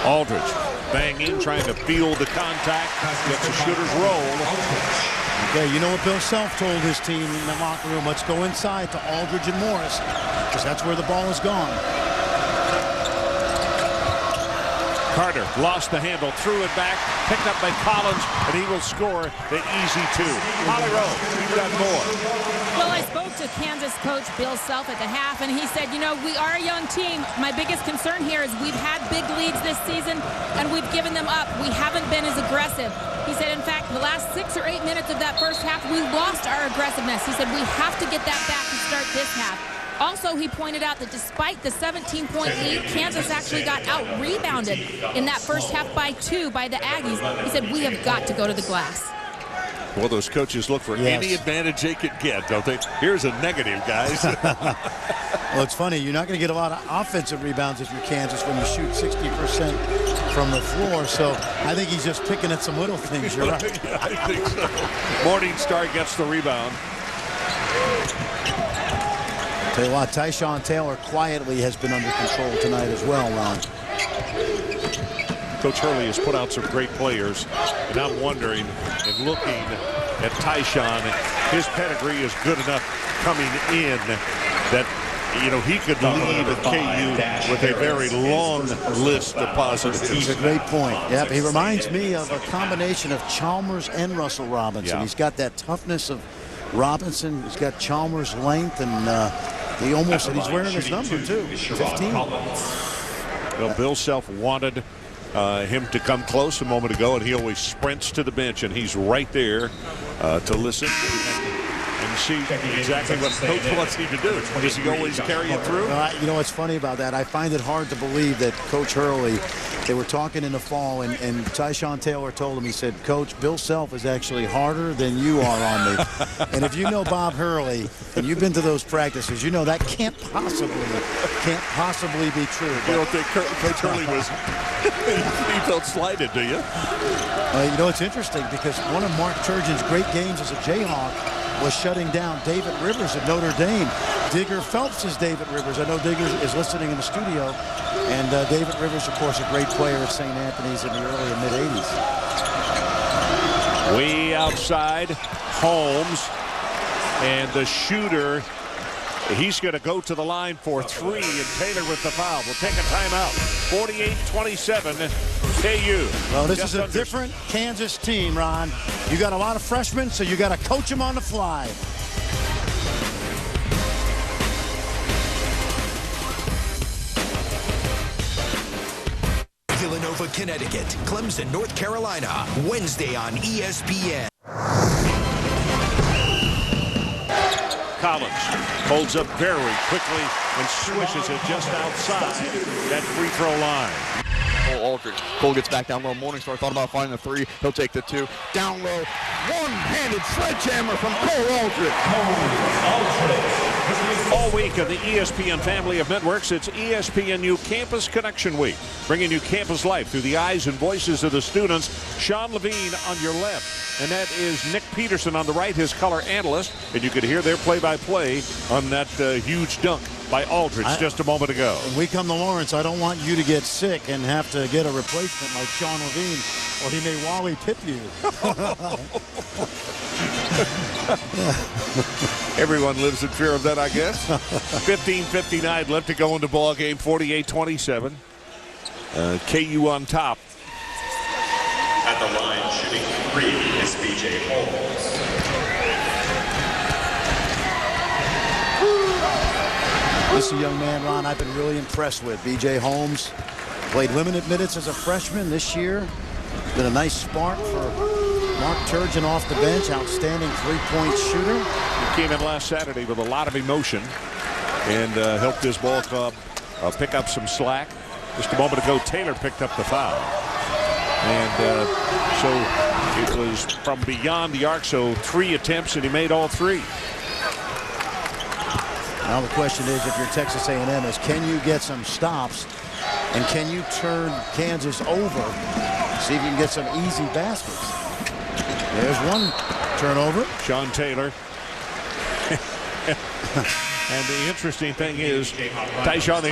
Aldridge banging, trying to field the contact, gets a shooter's roll. Okay, you know what Bill Self told his team in the locker room? Let's go inside to Aldridge and Morris, because that's where the ball is gone. Carter lost the handle, threw it back, picked up by Collins, and he will score the easy 2. Holly Rowe, you've got more. Well, I spoke to Kansas coach Bill Self at the half, and he said, you know, we are a young team. My biggest concern here is we've had big leads this season, and we've given them up. We haven't been as aggressive. He said, in fact, the last 6 or 8 minutes of that first half, we lost our aggressiveness. He said, we have to get that back to start this half. Also, he pointed out that despite the 17-point lead, Kansas actually got out-rebounded in that first half by 2 by the Aggies. He said, we have got to go to the glass. Well, those coaches look for any advantage they can get, don't they? Here's a negative, guys. Well, it's funny. You're not going to get a lot of offensive rebounds if you're Kansas when you shoot 60% from the floor. So I think he's just picking at some little things. You're right. Yeah, I think so. Morningstar gets the rebound. Tell you what, Tyshawn Taylor quietly has been under control tonight as well, Ron. Coach Hurley has put out some great players, and I'm wondering and looking at Tyshawn, his pedigree is good enough coming in that, you know, he could leave at KU with a very long list of positives. He's a great point. Yep, he reminds me of a combination of Chalmers and Russell Robinson. Yeah. He's got that toughness of Robinson. He's got Chalmers' length, and he almost, and he's wearing his number too, 15. Well, Bill Self wanted him to come close a moment ago, and he always sprints to the bench, and he's right there to listen and see exactly what Coach wants him to do. Does he always carry it through? You know what's funny about that? I find it hard to believe that Coach Hurley, they were talking in the fall, and Tyshawn Taylor told him, he said, Coach, Bill Self is actually harder than you are on me. And if you know Bob Hurley, and you've been to those practices, you know that can't possibly be true. You don't think Coach Hurley was, he felt slighted, do you? You know, it's interesting because one of Mark Turgeon's great games as a Jayhawk was shutting down David Rivers at Notre Dame. Digger Phelps is David Rivers. I know Digger is listening in the studio. And David Rivers, of course, a great player at St. Anthony's in the early and mid-'80s. Way outside, Holmes. And the shooter, he's going to go to the line for 3, and Taylor with the foul. We'll take a timeout. 48-27, KU. Well, this is a different Kansas team, Ron. You got a lot of freshmen, so you got to coach them on the fly. Villanova, Connecticut, Clemson, North Carolina, Wednesday on ESPN. Collins holds up very quickly and swishes it just outside that free throw line. Aldridge. Cole gets back down low. Morningstar thought about finding the 3. He'll take the 2. Down low. One-handed sledgehammer from Cole Aldridge. All week of the ESPN family of networks, it's ESPNU Campus Connection Week, bringing you campus life through the eyes and voices of the students. Sean Levine on your left, and that is Nick Peterson on the right, his color analyst, and you could hear their play-by-play on that huge dunk by Aldridge just a moment ago. When we come to Lawrence, I don't want you to get sick and have to get a replacement like Sean Levine, or he may Wally Pipp you. Everyone lives in fear of that, I guess. 15:59 left to go in the ball game. 48-27. KU on top. At the line, shooting 3 is B.J. Holmes. This is a young man, Ron, I've been really impressed with. B.J. Holmes played limited minutes as a freshman this year. Been a nice spark for Mark Turgeon off the bench. Outstanding three-point shooter. He came in last Saturday with a lot of emotion and helped his ball club pick up some slack. Just a moment ago, Taylor picked up the foul. And so it was from beyond the arc, so 3 attempts, and he made all 3. Now the question is, if you're Texas A&M, is can you get some stops and can you turn Kansas over? See if you can get some easy baskets. There's one turnover. Sean Taylor. And the interesting thing is, Tyshawn,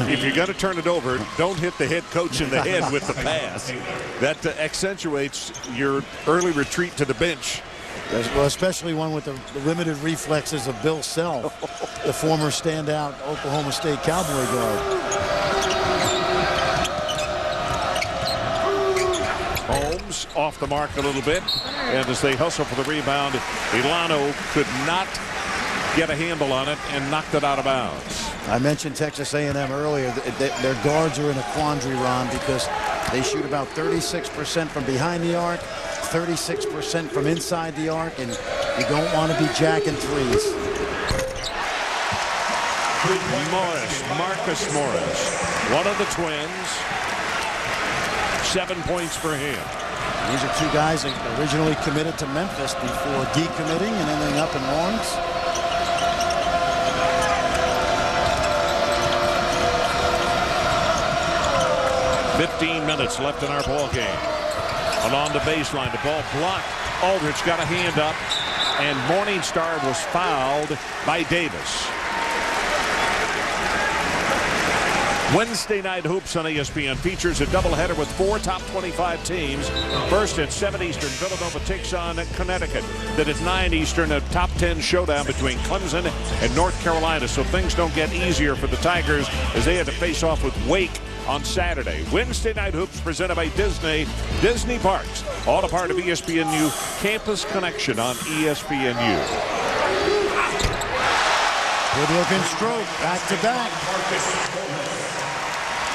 if you're going to turn it over, don't hit the head coach in the head with the pass. That accentuates your early retreat to the bench. Well, especially one with the limited reflexes of Bill Self, the former standout Oklahoma State Cowboy guard. Williams off the mark a little bit. And as they hustle for the rebound, Ilano could not get a handle on it and knocked it out of bounds. I mentioned Texas A&M earlier. Their guards are in a quandary, Ron, because they shoot about 36% from behind the arc, 36% from inside the arc, and you don't want to be jacking threes. Marcus Morris, one of the twins, 7 points for him. These are two guys that originally committed to Memphis before decommitting and ending up in Lawrence. "15 minutes left in our ball game. Along the baseline, the ball blocked. Aldridge got a hand up, and Morningstar was fouled by Davis. Wednesday Night Hoops on ESPN features a doubleheader with 4 top 25 teams. First at 7 Eastern, Villanova takes on Connecticut. Then at 9 Eastern, a top 10 showdown between Clemson and North Carolina. So things don't get easier for the Tigers as they had to face off with Wake on Saturday. Wednesday Night Hoops presented by Disney Parks. All a part of ESPNU Campus Connection on ESPNU. Good looking stroke, back to back.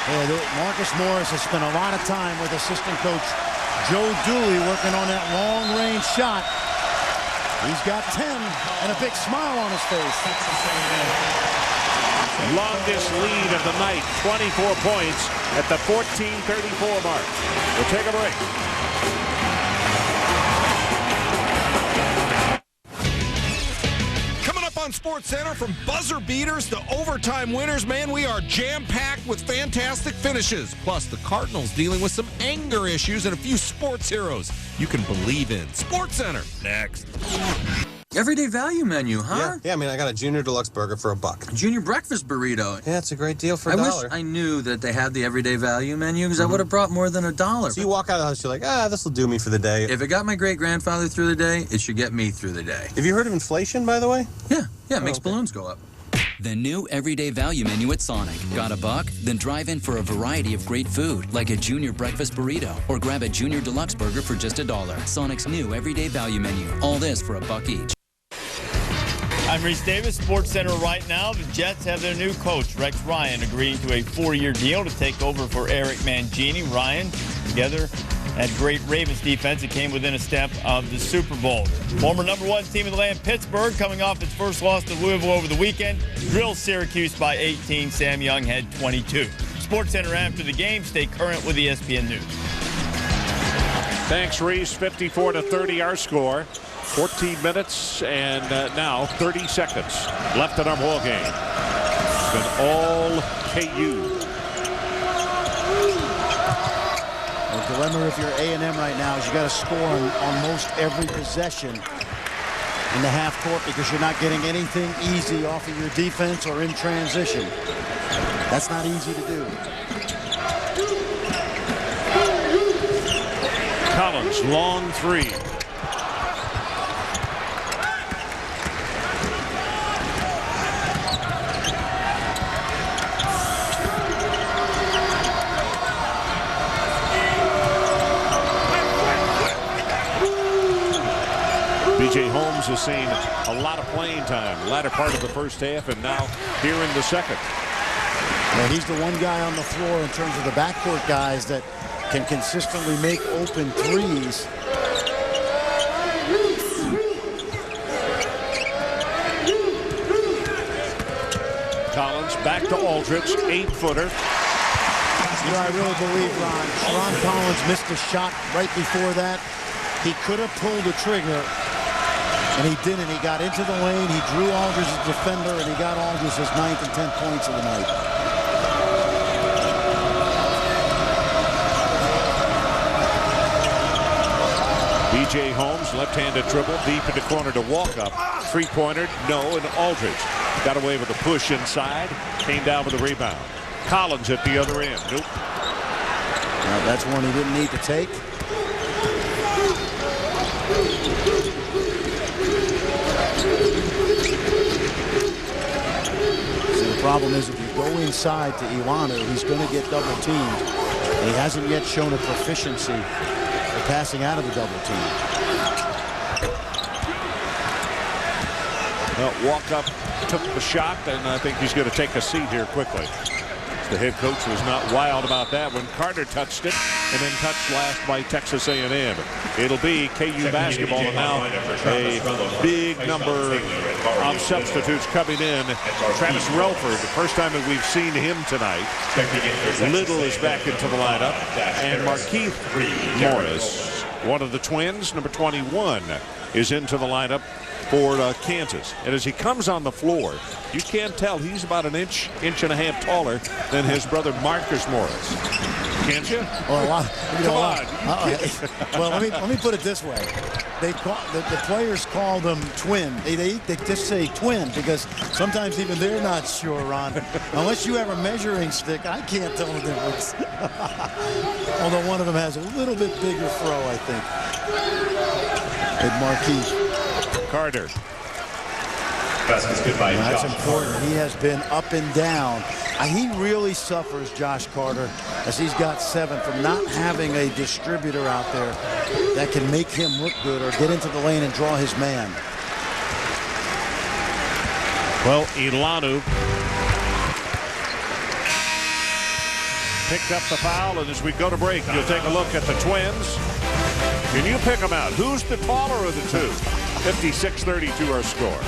Yeah, Marcus Morris has spent a lot of time with assistant coach Joe Dooley working on that long-range shot. He's got 10 and a big smile on his face. Longest lead of the night, 24 points at the 14:34 mark. We'll take a break. On SportsCenter, from buzzer beaters to overtime winners, man, we are jam-packed with fantastic finishes. Plus, the Cardinals dealing with some anger issues and a few sports heroes you can believe in. SportsCenter, next. Everyday value menu, huh? Yeah, I mean, I got a Junior Deluxe burger for $1. Junior breakfast burrito. Yeah, it's a great deal for $1. I wish I knew that they had the everyday value menu, because I would have brought more than $1. So you walk out of the house, you're like, this will do me for the day. If it got my great-grandfather through the day, it should get me through the day. Have you heard of inflation, by the way? Yeah, it makes balloons go up. The new everyday value menu at Sonic. Got $1? Then drive in for a variety of great food, like a Junior breakfast burrito, or grab a Junior Deluxe burger for just $1. Sonic's new everyday value menu. All this for $1 each. I'm Reese Davis, SportsCenter right now. The Jets have their new coach, Rex Ryan, agreeing to a 4-year deal to take over for Eric Mangini. Ryan, together, had great Ravens defense. It came within a step of the Super Bowl. Former #1 team in the land, Pittsburgh, coming off its first loss to Louisville over the weekend, drills Syracuse by 18. Sam Young had 22. SportsCenter after the game. Stay current with ESPN News. Thanks, Reese. 54-30 our score. 14 minutes and now 30 seconds left in our ball game. It's been all KU. The dilemma if you're A&M right now is you got to score on most every possession in the half court, because you're not getting anything easy off of your defense or in transition. That's not easy to do. Collins, long three. B.J. Holmes has seen a lot of playing time, latter part of the first half, and now here in the second. Well, he's the one guy on the floor in terms of the backcourt guys that can consistently make open threes. Collins back to Aldridge, 8-footer. You know, I really believe, Ron, Sharon Collins missed a shot right before that. He could have pulled the trigger, and he didn't. He got into the lane, he drew Aldridge as defender, and he got Aldridge his 9th and 10th points of the night. B.J. Holmes, left-handed dribble, deep in the corner to walk up. Three-pointer, no, and Aldridge got away with a push inside, came down with a rebound. Collins at the other end. Nope. Now, that's one he didn't need to take. So the problem is if you go inside to Iwanu, he's going to get double teamed. And he hasn't yet shown a proficiency the passing out of the double team. Well, walk up, took the shot, and I think he's going to take a seat here quickly. The head coach was not wild about that when Carter touched it, and then touched last by Texas A&M. It'll be KU basketball, and now a big number of substitutes coming in. Travis Relford, the first time that we've seen him tonight. Little is back into the lineup, and Markeith Morris, one of the twins, number 21, is into the lineup for Kansas. And as he comes on the floor, you can tell he's about an inch and a half taller than his brother Marcus Morris. Can't you? Well, Come on. Well, let me put it this way. They call the players call them twin. They just say twin because sometimes even they're not sure, Ron. Unless you have a measuring stick, I can't tell the difference. Although one of them has a little bit bigger fro, I think. With Marquise. Carter. Basket's good by That's Josh important. Carter. He has been up and down. He really suffers, Josh Carter, as he's got 7 from not having a distributor out there that can make him look good or get into the lane and draw his man. Well, Ilanu picked up the foul, and as we go to break, you'll take a look at the twins. Can you pick them out? Who's the taller of the two? 56-32 our score.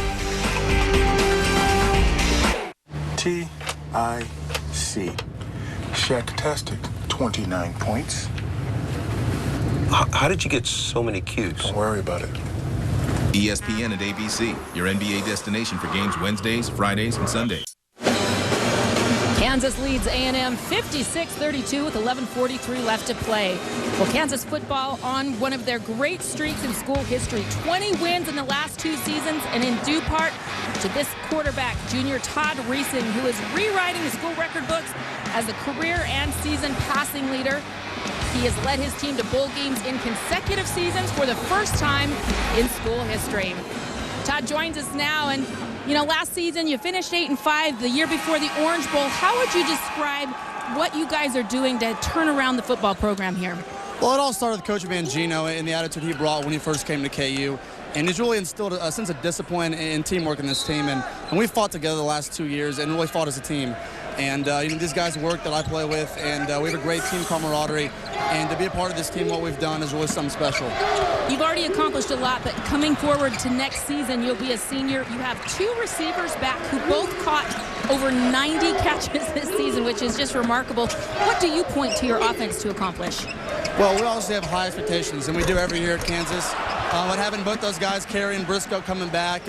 T-I-C. Shaq-tastic, 29 points. How did you get so many Qs? Don't worry about it. ESPN and ABC, your NBA destination for games Wednesdays, Fridays, and Sundays. Kansas leads A&M 56-32 with 11:43 left to play. Well, Kansas football on one of their great streaks in school history. 20 wins in the last 2 seasons, and in due part to this quarterback, junior Todd Reesing, who is rewriting the school record books as a career and season passing leader. He has led his team to bowl games in consecutive seasons for the first time in school history. Todd joins us now, and you know, last season you finished 8-5, the year before the Orange Bowl. How would you describe what you guys are doing to turn around the football program here? Well, it all started with Coach Mangino and the attitude he brought when he first came to KU. And he's really instilled a sense of discipline and teamwork in this team. And we fought together the last 2 years and really fought as a team. And you know, these guys work that I play with, and we have a great team camaraderie. And to be a part of this team, what we've done is really something special. You've already accomplished a lot, but coming forward to next season, you'll be a senior. You have 2 receivers back who both caught over 90 catches this season, which is just remarkable. What do you point to your offense to accomplish? Well, we obviously have high expectations, and we do every year at Kansas. But having both those guys, Carey and Briscoe, coming back,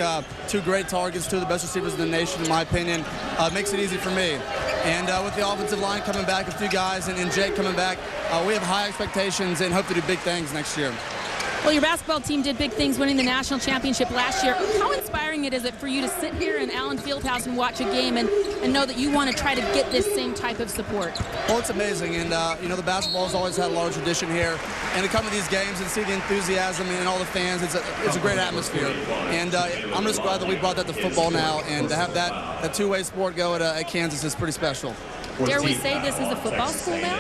2 great targets, 2 of the best receivers in the nation, in my opinion, makes it easy for me. And with the offensive line coming back, a few guys, and Jake coming back, we have high expectations and hope to do big things next year. Well, your basketball team did big things winning the national championship last year. How inspiring is it for you to sit here in Allen Fieldhouse and watch a game and know that you want to try to get this same type of support? Well, it's amazing, and you know, the basketball has always had a lot of tradition here. And to come to these games and see the enthusiasm and all the fans, it's a great atmosphere. And I'm just glad that we brought that to football now, and to have that two-way sport go at Kansas is pretty special. Dare we say this is a football school now?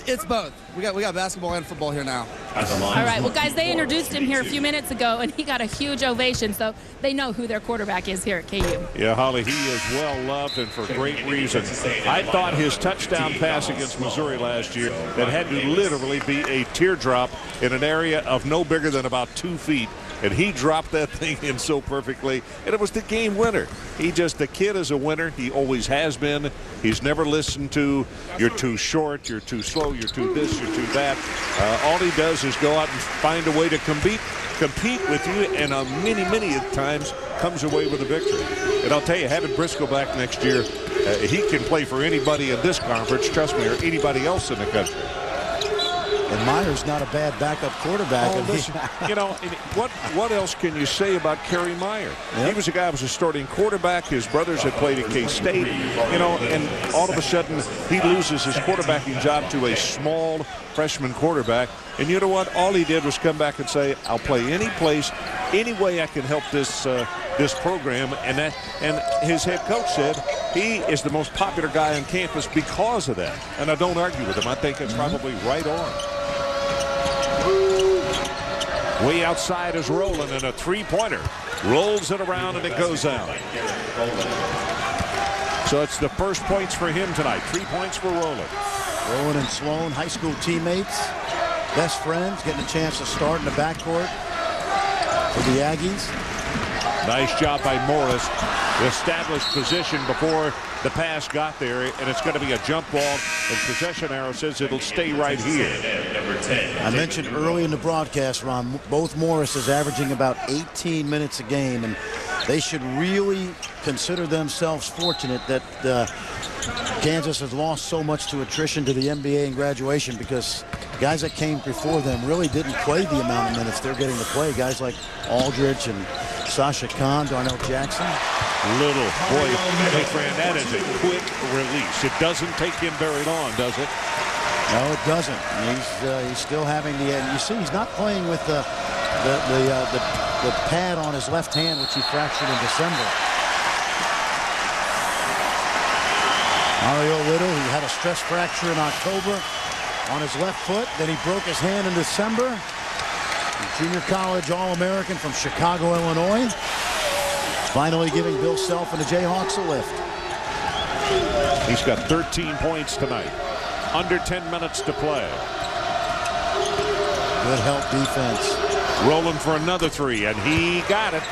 It's both. We got basketball and football here now. All right, well, guys, they introduced him here a few minutes ago, and he got a huge ovation, so they know who their quarterback is here at KU. Yeah, Holly, he is well-loved and for great reason. I thought his touchdown pass against Missouri last year that had to literally be a teardrop in an area of no bigger than about 2 feet. And he dropped that thing in so perfectly, and it was the game winner. The kid is a winner. He always has been. He's never listened to, you're too short, you're too slow, you're too this, you're too that. All he does is go out and find a way to compete with you, and many times comes away with a victory. And I'll tell you, having Briscoe back next year, he can play for anybody in this conference, trust me, or anybody else in the country. And Meyer's not a bad backup quarterback. Oh, listen, you know, what else can you say about Kerry Meyer? Yep. He was a guy who was a starting quarterback. His brothers had played at K-State, you know, and all of a sudden he loses his quarterbacking job to a small freshman quarterback. And you know what? All he did was come back and say, I'll play any place, any way I can help this program. And his head coach said he is the most popular guy on campus because of that. And I don't argue with him. I think it's probably right on. Way outside is Rowland, and a three-pointer. Rolls it around, and it goes out. So it's the first points for him tonight. 3 points for Rowland. Rowland and Sloan, high school teammates, best friends, getting a chance to start in the backcourt for the Aggies. Nice job by Morris. Established position before the pass got there, and it's going to be a jump ball, and possession arrow says it'll stay right here. I mentioned early in the broadcast, Ron, both Morrises averaging about 18 minutes a game, and they should really consider themselves fortunate that Kansas has lost so much to attrition to the NBA and graduation, because guys that came before them really didn't play the amount of minutes they're getting to play. Guys like Aldridge and Sasha Khan, Darnell Jackson. Little, boy, hey, Fran, that is a quick release. It doesn't take him very long, does it? No, it doesn't. He's still having the. You see, he's not playing with the pad on his left hand, which he fractured in December. Mario Little, he had a stress fracture in October on his left foot. Then he broke his hand in December. Junior college All-American from Chicago, Illinois. Finally giving Bill Self and the Jayhawks a lift. He's got 13 points tonight. Under 10 minutes to play. Good help defense. Rolling for another three, and he got it.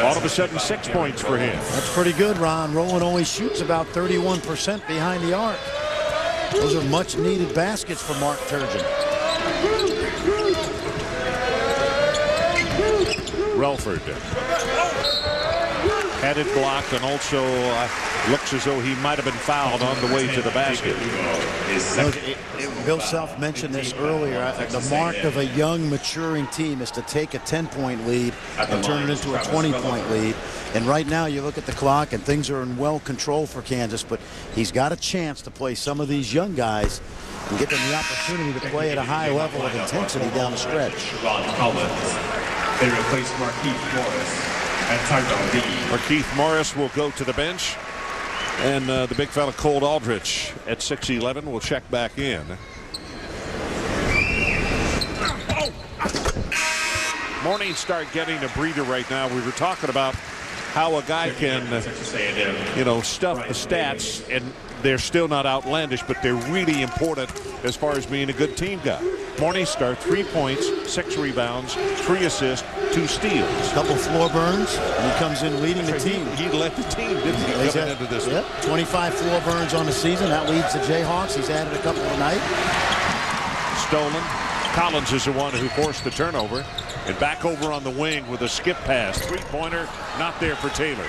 All of a sudden, 6 points for him. That's pretty good, Ron. Rowland only shoots about 31% behind the arc. Those are much-needed baskets for Mark Turgeon. Relford had it blocked, and also looks as though he might have been fouled on the way to the basket. Bill Self mentioned this earlier. The mark of a young, maturing team is to take a 10-point lead and turn it into a 20-point lead. And right now, you look at the clock, and things are in well control for Kansas, but he's got a chance to play some of these young guys and get them the opportunity to play at a high level of intensity down the stretch. They replace Markeith Morris and Tyrone Lee. Markeith Morris will go to the bench, and the big fella Cole Aldrich at 6'11" will check back in. Morningstar getting a breather right now. We were talking about how a guy can, stuff the stats, and they're still not outlandish, but they're really important as far as being a good team guy. Morningstar, 3 points, 6 rebounds, 3 assists, 2 steals. A couple floor burns, and he comes in leading the team. He led the team, didn't he, coming into this one? 25 floor burns on the season. That leads the Jayhawks. He's added a couple tonight. Stolen. Collins is the one who forced the turnover. And back over on the wing with a skip pass. Three-pointer, not there for Taylor.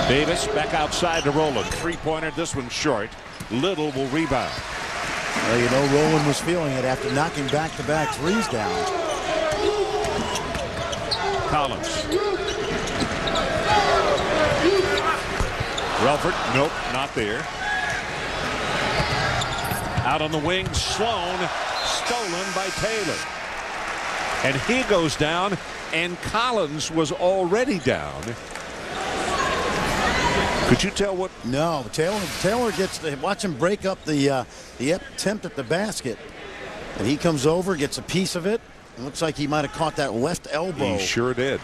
Davis back outside to Rowland. Three-pointer, this one's short. Little will rebound. Well, Rowland was feeling it after knocking back-to-back threes down. Collins. Relford, nope, not there. Out on the wing, Sloan, stolen by Taylor. And he goes down, and Collins was already down. Could you tell what? No, Taylor gets to watch him break up the attempt at the basket, and he comes over, gets a piece of it. It looks like he might have caught that left elbow. He sure did.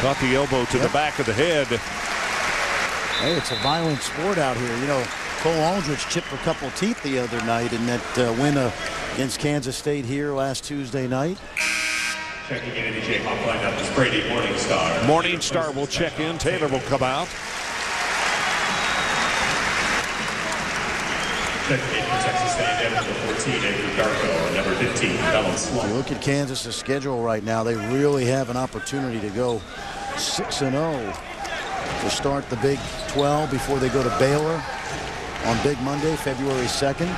Caught the elbow to the back of the head. Hey, it's a violent sport out here. Cole Aldrich chipped a couple teeth the other night in that win against Kansas State here last Tuesday night. Checking in the Jayhawk lineup is Brady Morningstar. Morningstar will check in. Taylor will come out. Checking in for Texas A&M number 14, Andrew Darko, and number 15, Donald Sloan. Look at Kansas' schedule right now. They really have an opportunity to go 6-0 to start the Big 12 before they go to Baylor on Big Monday, February 2nd.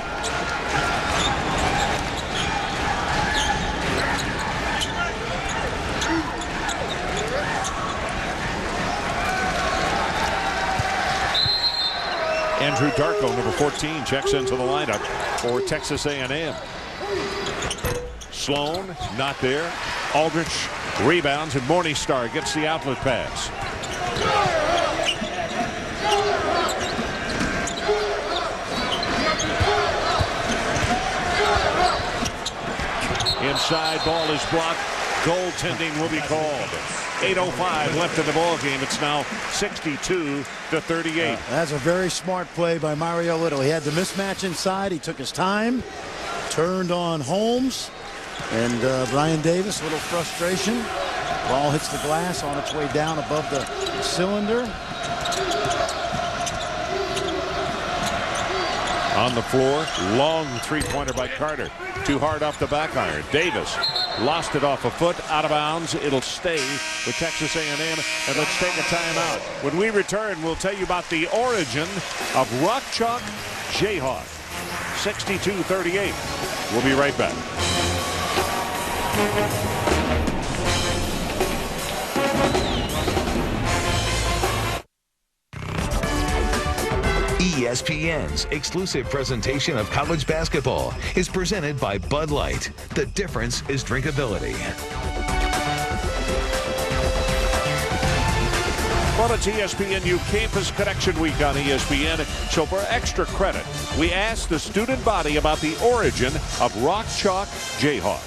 Andrew Darko, number 14, checks into the lineup for Texas A&M. Sloan, not there. Aldrich rebounds, and Morningstar gets the outlet pass. Inside, ball is blocked. Goaltending will be called. 8:05 left in the ball game. It's now 62-38. That's a very smart play by Mario Little. He had the mismatch inside. He took his time, turned on Holmes, and Brian Davis. A little frustration. Ball hits the glass on its way down above the cylinder. On the floor, long three-pointer by Carter. Too hard off the back iron. Davis lost it off a foot, out of bounds. It'll stay with Texas A&M, and let's take a timeout. When we return, we'll tell you about the origin of Rock Chalk Jayhawk. 62-38. We'll be right back. ESPN's exclusive presentation of college basketball is presented by Bud Light. The difference is drinkability. Well, it's ESPNU Campus Connection Week on ESPN. So for extra credit, we asked the student body about the origin of Rock Chalk Jayhawk.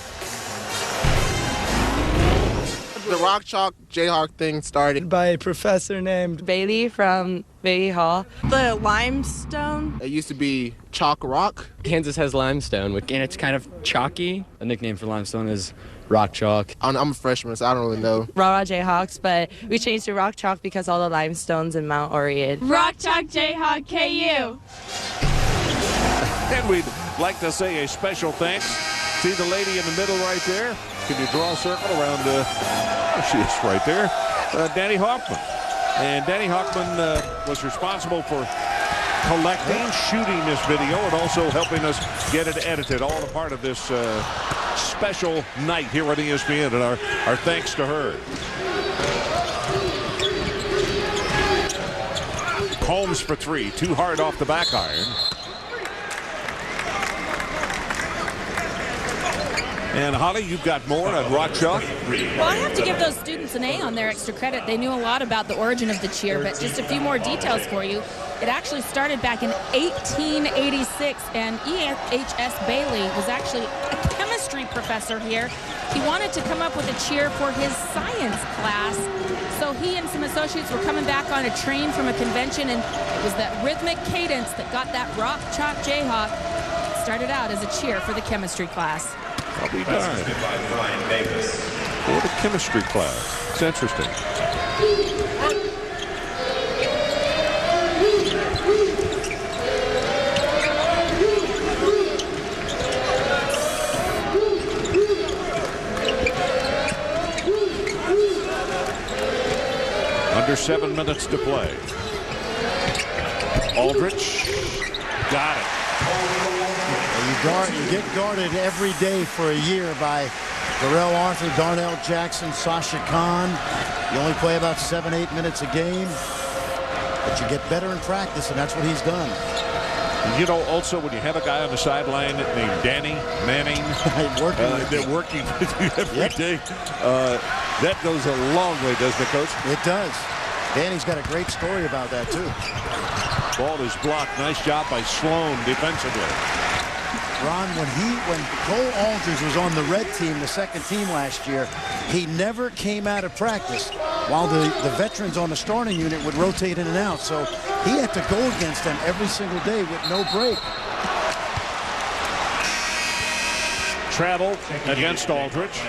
The Rock Chalk Jayhawk thing started by a professor named Bailey from Bailey Hall. The limestone. It used to be chalk rock. Kansas has limestone, and it's kind of chalky. A nickname for limestone is Rock Chalk. I'm a freshman, so I don't really know. Rah-Rah Jayhawks, but we changed to Rock Chalk because all the limestones in Mount Orion. Rock Chalk Jayhawk KU. And we'd like to say a special thanks. See the lady in the middle right there? Can you draw a circle around? She is right there. Danny Hoffman. And Danny Hoffman was responsible for collecting, shooting this video, and also helping us get it edited. All a part of this special night here on ESPN, and our thanks to her. Holmes for three. Too hard off the back iron. And Holly, you've got more on Rock Chalk. Well, I have to give those students an A on their extra credit. They knew a lot about the origin of the cheer, but just a few more details for you. It actually started back in 1886, and E.H.S. Bailey was actually a chemistry professor here. He wanted to come up with a cheer for his science class, so he and some associates were coming back on a train from a convention, and it was that rhythmic cadence that got that Rock Chalk Jayhawk. It started out as a cheer for the chemistry class. I'll be darned. What a chemistry class. It's interesting. Under 7 minutes to play. Aldrich got it. You get guarded every day for a year by Darrell Arthur, Darnell Jackson, Sasha Khan. You only play about 7-8 minutes a game, but you get better in practice, and that's what he's done. You know, also when you have a guy on the sideline named Danny Manning, they're working with you every day. That goes a long way, doesn't it, Coach? It does. Danny's got a great story about that, too. Ball is blocked. Nice job by Sloan defensively. Ron, when Cole Aldridge was on the red team, the second team last year, he never came out of practice while the veterans on the starting unit would rotate in and out. So he had to go against them every single day with no break. Travel against Aldridge.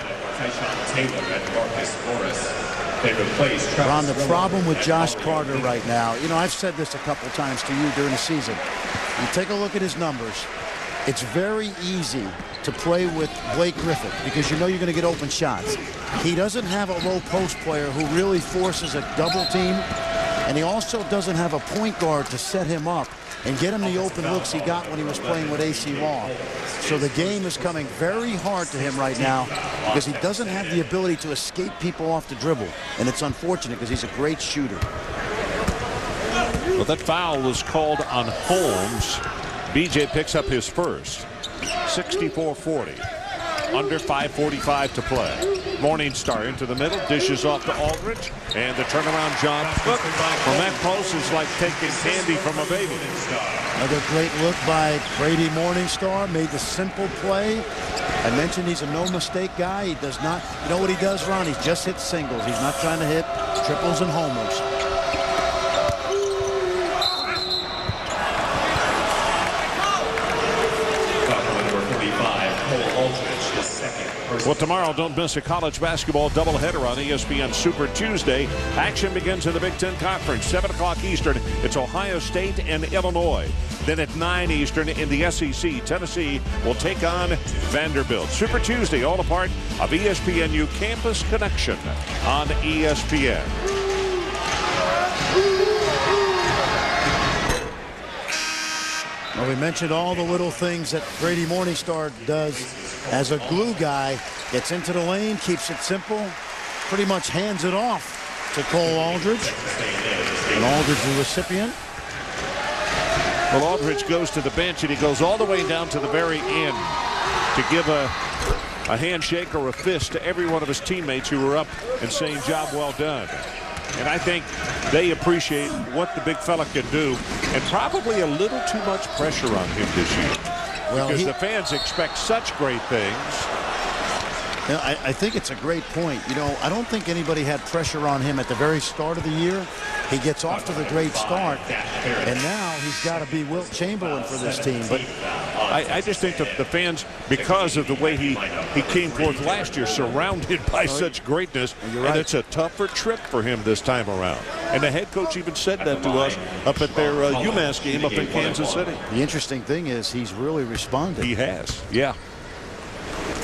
Ron, the problem with Josh Carter right now, you know, I've said this a couple times to you during the season. You take a look at his numbers. It's very easy to play with Blake Griffin because you know you're going to get open shots. He doesn't have a low post player who really forces a double team, and he also doesn't have a point guard to set him up and get him the open looks he got when he was playing with AC Law. So the game is coming very hard to him right now because he doesn't have the ability to escape people off the dribble, and it's unfortunate because he's a great shooter. Well, that foul was called on Holmes. BJ picks up his first. 64-40. Under 5:45 to play. Morningstar into the middle, dishes off to Aldridge, and the turnaround jump from that close is like taking candy from a baby. Another great look by Brady Morningstar. Made the simple play. I mentioned he's a no-mistake guy. He does not, you know what he does, Ron? He just hits singles. He's not trying to hit triples and homers. Well, tomorrow, don't miss a college basketball doubleheader on ESPN Super Tuesday. Action begins in the Big Ten Conference, 7 o'clock Eastern. It's Ohio State and Illinois. Then at 9 Eastern in the SEC, Tennessee will take on Vanderbilt. Super Tuesday, all a part of ESPNU Campus Connection on ESPN. Well, we mentioned all the little things that Brady Morningstar does as a glue guy. Gets into the lane, keeps it simple, pretty much hands it off to Cole Aldridge. And Aldridge, the recipient. Well, Aldridge goes to the bench, and he goes all the way down to the very end to give a handshake or a fist to every one of his teammates who were up and saying, job well done. And I think they appreciate what the big fella can do, and probably a little too much pressure on him this year. Well, because the fans expect such great things. You know, I think it's a great point. You know, I don't think anybody had pressure on him at the very start of the year. He gets off to the great start, and now he's got to be Wilt Chamberlain for this team. But I just think that the fans, because of the way he came forth last year, surrounded by such greatness, and it's a tougher trip for him this time around. And the head coach even said that to us up at their UMass game up in Kansas City. The interesting thing is he's really responded. He has, yeah.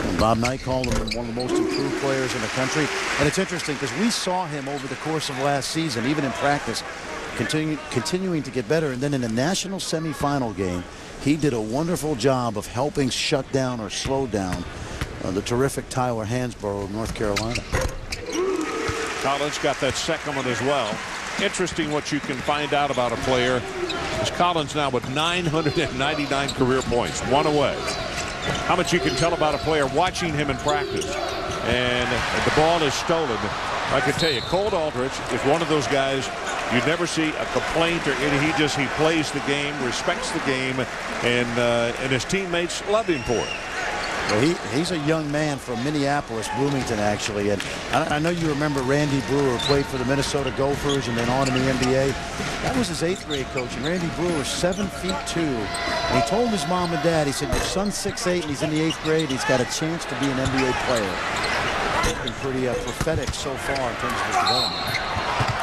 And Bob Knight called him one of the most improved players in the country. And it's interesting because we saw him over the course of last season, even in practice, continuing to get better. And then in the national semifinal game, he did a wonderful job of helping shut down or slow down the terrific Tyler Hansbrough of North Carolina. Collins got that second one as well. Interesting what you can find out about a player. Is Collins now with 999 career points, one away. How much you can tell about a player watching him in practice. And the ball is stolen. I can tell you, Cole Aldridge is one of those guys you never see a complaint or anything. He plays the game, respects the game, and his teammates love him for it. Well, he's a young man from Minneapolis, Bloomington, actually. And I know you remember Randy Brewer, played for the Minnesota Gophers and then on in the NBA. That was his 8th grade coach. And Randy Brewer is 7'2". And he told his mom and dad, he said, your son's 6'8", and he's in the 8th grade. He's got a chance to be an NBA player. It's been pretty prophetic so far in terms of his development.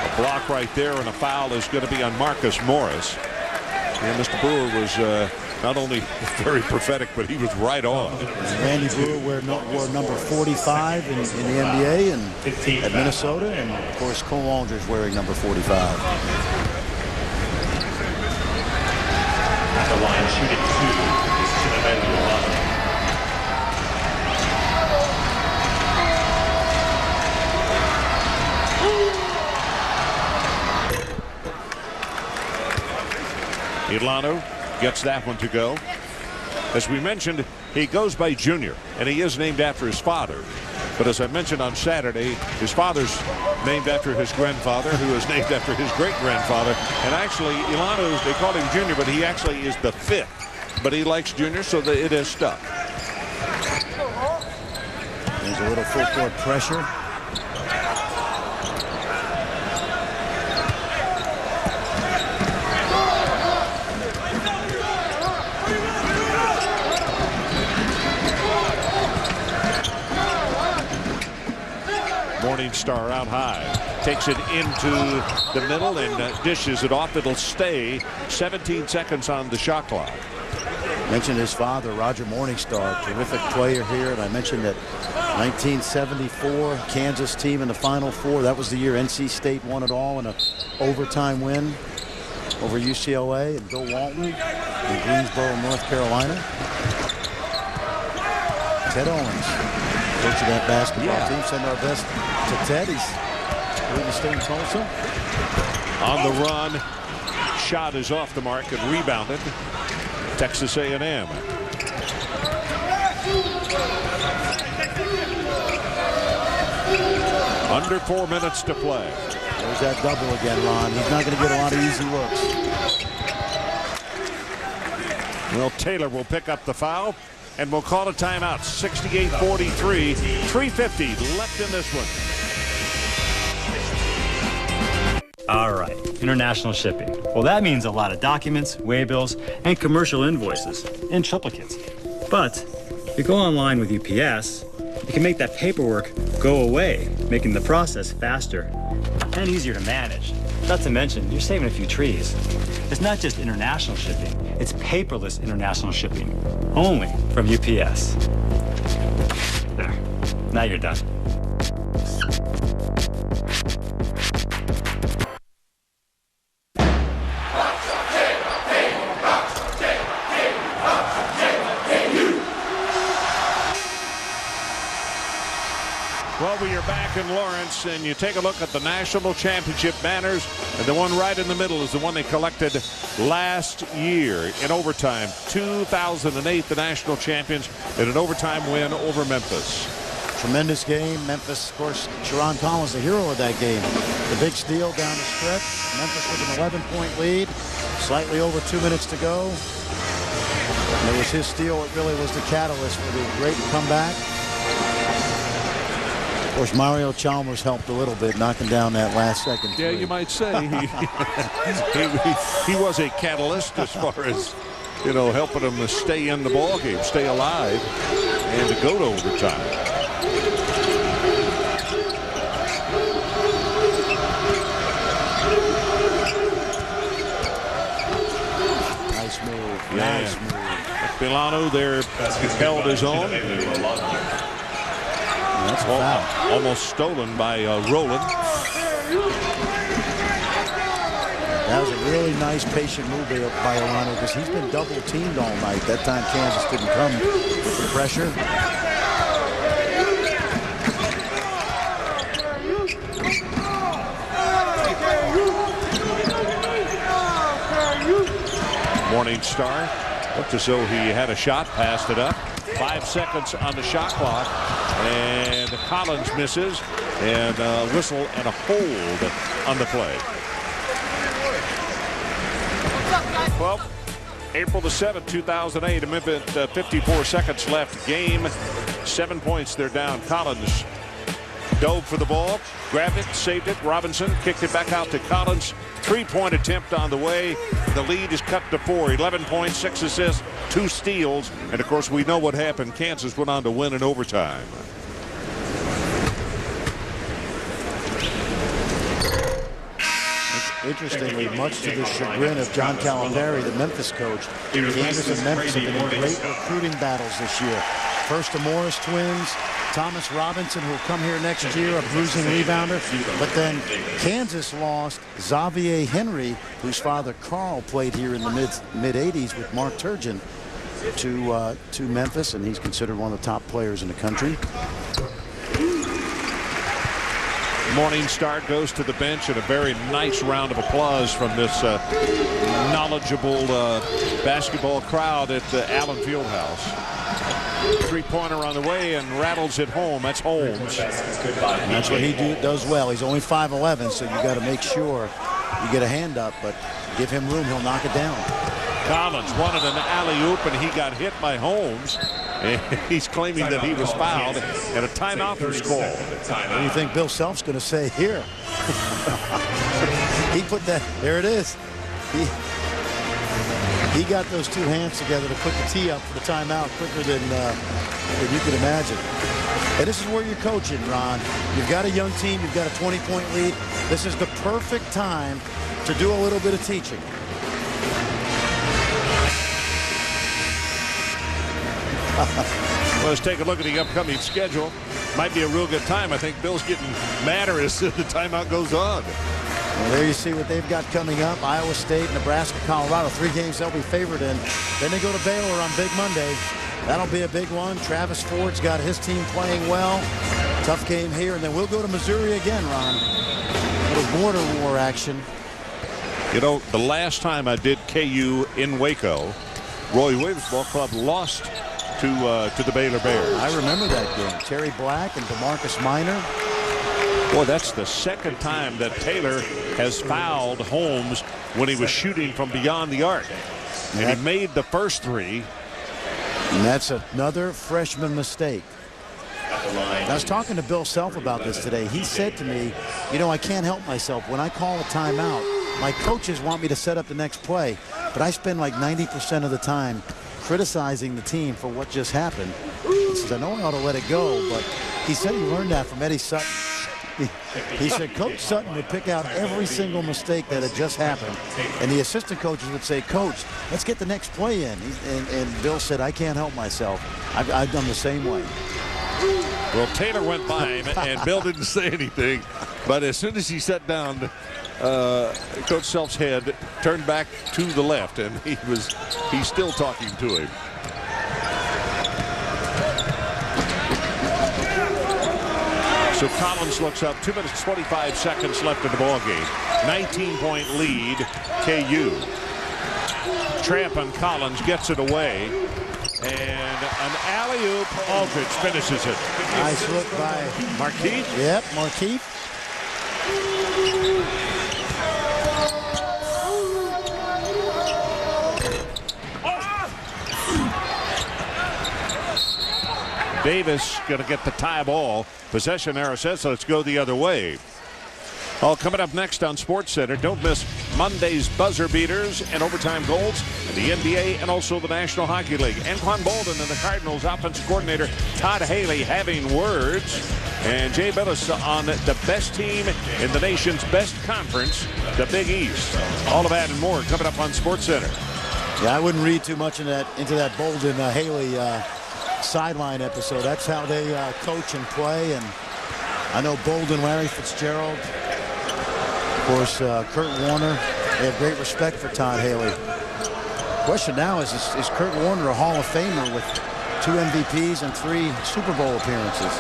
A block right there, and a foul is going to be on Marcus Morris. And Mr. Brewer was not only very prophetic, but he was right on. Randy Brewer wore number 45 in the NBA and at Minnesota, and of course Cole Aldridge wearing number 45. At the line, shooting 2 is Cinnamon. Ilano gets that one to go. As we mentioned, he goes by Junior, and he is named after his father. But as I mentioned on Saturday, his father's named after his grandfather, who is named after his great-grandfather. And actually, Ilano, they call him Junior, but he actually is the 5th. But he likes Junior, so that it is stuck. There's a little full-court pressure. Morningstar out high, takes it into the middle and dishes it off. It'll stay. 17 seconds on the shot clock. Mentioned his father, Roger Morningstar, terrific player here. And I mentioned that 1974 Kansas team in the Final Four. That was the year NC State won it all in an overtime win over UCLA and Bill Walton in Greensboro, North Carolina. Ted Owens, coach of that basketball team. Send our best to Ted. He's going to stay in Tulsa. On the run, shot is off the mark and rebounded. Texas A&M. Under 4 minutes to play. There's that double again, Ron. He's not going to get a lot of easy looks. Well, Taylor will pick up the foul, and we'll call a timeout. 68-43, 3:50 left in this one. All right, international shipping. Well, that means a lot of documents, waybills, and commercial invoices in triplicates. But if you go online with UPS, you can make that paperwork go away, making the process faster and easier to manage. Not to mention, you're saving a few trees. It's not just international shipping, it's paperless international shipping, only from UPS. There, now you're done. Well, we are back in Lawrence, and you take a look at the national championship banners, and the one right in the middle is the one they collected last year in overtime. 2008, the national champions, in an overtime win over Memphis. Tremendous game. Memphis, of course, Sharon Collins, the hero of that game. The big steal down the stretch. Memphis with an 11-point lead. Slightly over 2 minutes to go. And it was his steal that really was the catalyst for the great comeback. Of course, Mario Chalmers helped a little bit, knocking down that last second. Yeah, you might say he was a catalyst as far as, you know, helping them to stay in the ball game, stay alive, and to go to overtime. Nice move. Yeah. Nice move. Milano there held his own. That's a foul. Almost stolen by Rowland. That was a really nice patient move by Milano because he's been double teamed all night. That time Kansas didn't come with the pressure. Morning Star looked as though he had a shot, passed it up. 5 seconds on the shot clock, and Collins misses, and a whistle and a hold on the play. Well, April the 7th, 2008, a minute 54 seconds left. Game, 7 points. They're down. Collins dove for the ball, grabbed it, saved it. Robinson kicked it back out to Collins. 3-point attempt on the way. The lead is cut to 4. 11 points, 6 assists, 2 steals. And of course, we know what happened. Kansas went on to win in overtime. Interestingly, much to the chagrin of John Calipari, the Memphis coach, Kansas and Memphis have been in great recruiting battles this year. First the Morris twins, Thomas Robinson, who will come here next year, a bruising rebounder. But then Kansas lost Xavier Henry, whose father Carl played here in the mid-'80s with Mark Turgeon, to Memphis, and he's considered one of the top players in the country. Morning Star goes to the bench, and a very nice round of applause from this knowledgeable basketball crowd at Allen Fieldhouse. 3-pointer on the way and rattles it home. That's Holmes. That's what he does well. He's only 5'11", so you got to make sure you get a hand up, but give him room, he'll knock it down. Collins wanted an alley-oop, and he got hit by Holmes. And he's claiming that he was fouled, and a timeout was called. What do you think Bill Self's going to say here? He put that, there it is. He got those two hands together to put the tee up for the timeout quicker than you could imagine. And this is where you're coaching, Ron. You've got a young team. You've got a 20-point lead. This is the perfect time to do a little bit of teaching. Well, let's take a look at the upcoming schedule. Might be a real good time. I think Bill's getting madder as the timeout goes on. Well, there you see what they've got coming up. Iowa State, Nebraska, Colorado. 3 games they'll be favored in. Then they go to Baylor on Big Monday. That'll be a big one. Travis Ford's got his team playing well. Tough game here. And then we'll go to Missouri again, Ron. A little border war action. You know, the last time I did KU in Waco, Roy Williams Ball Club lost to the Baylor Bears. I remember that game. Terry Black and DeMarcus Minor. Well, that's the second time that Taylor has fouled Holmes when he was shooting from beyond the arc. And he made the first 3. And that's another freshman mistake. I was talking to Bill Self about this today. He said to me, you know, I can't help myself. When I call a timeout, my coaches want me to set up the next play, but I spend like 90% of the time criticizing the team for what just happened. He says, I know I ought to let it go, but he said he learned that from Eddie Sutton. He said Coach Sutton would pick out every single mistake that had just happened, and the assistant coaches would say, Coach, let's get the next play in. And Bill said, I can't help myself. I've done the same way. Well, Taylor went by him, and Bill didn't say anything. But as soon as he sat down, Coach Self's head turned back to the left, and he's still talking to him. So Collins looks up. 2 minutes, 25 seconds left in the ball game. 19-point lead, KU. Tramp on Collins gets it away. And an alley-oop, Aldridge finishes it. Nice look by Markeith. Yep, Markeith. Davis going to get the tie ball. Possession arrow says let's go the other way. All coming up next on SportsCenter. Don't miss Monday's buzzer beaters and overtime goals in the NBA and also the National Hockey League. Anquan Bolden and the Cardinals offensive coordinator Todd Haley having words. And Jay Billis on the best team in the nation's best conference, the Big East. All of that and more coming up on SportsCenter. Yeah, I wouldn't read too much into that Bolden Haley sideline episode. That's how they coach and play. And I know Bolden, Larry Fitzgerald, of course, Kurt Warner. They have great respect for Todd Haley. Question now is Kurt Warner a Hall of Famer with 2 MVPs and 3 Super Bowl appearances?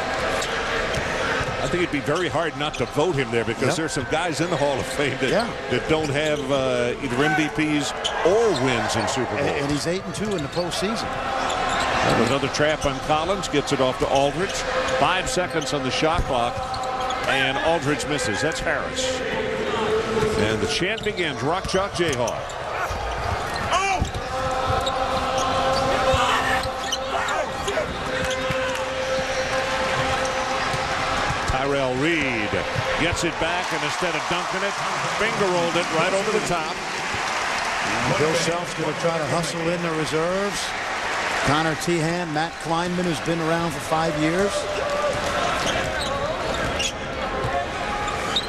I think it'd be very hard not to vote him there because there's some guys in the Hall of Fame that don't have either MVPs or wins in Super Bowl. And he's 8-2 in the postseason. Another trap on Collins, gets it off to Aldridge. 5 seconds on the shot clock, and Aldridge misses. That's Harris. And the chant begins. Rock Chalk Jayhawk. Tyrell Reed gets it back, and instead of dunking it, finger rolled it right over the top. Bill Self's going to try to hustle in the reserves. Connor Tehan, Matt Kleinman, who's been around for 5 years.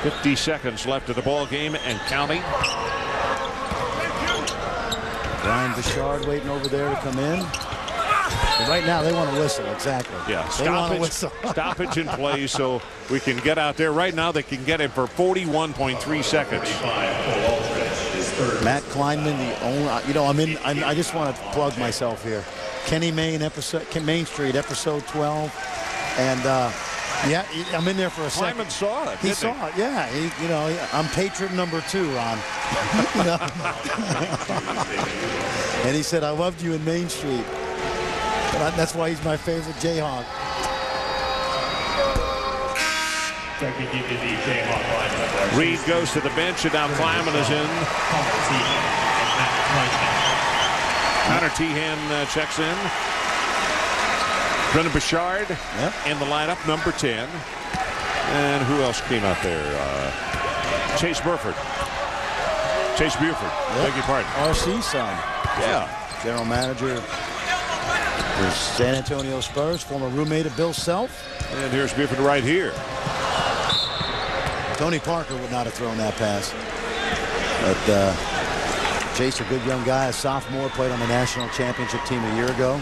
50 seconds left of the ball game and counting. Brian Bouchard waiting over there to come in. And right now they want to whistle, exactly. Yeah, they want to whistle. Stoppage in play so we can get out there. Right now they can get it for 41.3 seconds. Matt Kleinman, the only, you know, I just want to plug myself here. Kenny Main Street, episode 12, and yeah, I'm in there for a second. Kleinman saw it. He saw it. Yeah, I'm patron number 2, Ron. And he said, "I loved you in Main Street." And that's why he's my favorite Jayhawk. Reed goes to the bench, and now Kleinman is in. Connor Tehan checks in. Brendan Bouchard in the lineup, number 10. And who else came out there? Chase Buford. Beg your pardon. RC's son. Yeah. General manager of the San Antonio Spurs, former roommate of Bill Self. And here's Buford right here. Tony Parker would not have thrown that pass. But Chase, a good young guy, a sophomore, played on the national championship team a year ago.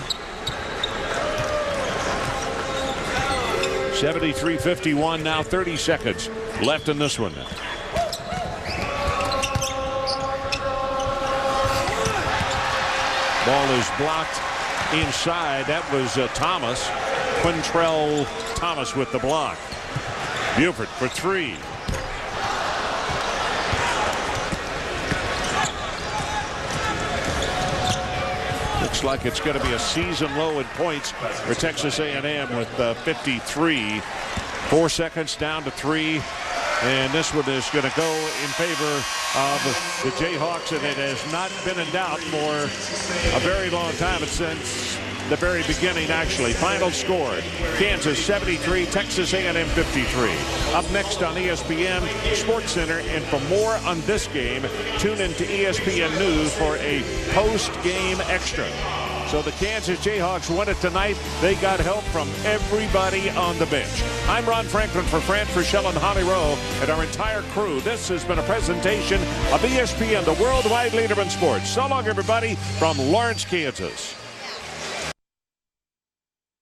73-51, now 30 seconds left in this one. Ball is blocked inside. That was Thomas. Quintrell Thomas with the block. Buford for 3. Looks like it's going to be a season low in points for Texas A&M with 53. 4 seconds down to 3. And this one is going to go in favor of the Jayhawks, and it has not been in doubt for a very long time. It's since the very beginning, actually. Final score, Kansas 73, Texas A&M 53. Up next on ESPN Sports Center, and for more on this game, tune into ESPN News for a post-game extra. So the Kansas Jayhawks win it tonight. They got help from everybody on the bench. I'm Ron Franklin for Fran Frischel and Holly Rowe and our entire crew. This has been a presentation of ESPN, the worldwide leader in sports. So long, everybody, from Lawrence, Kansas.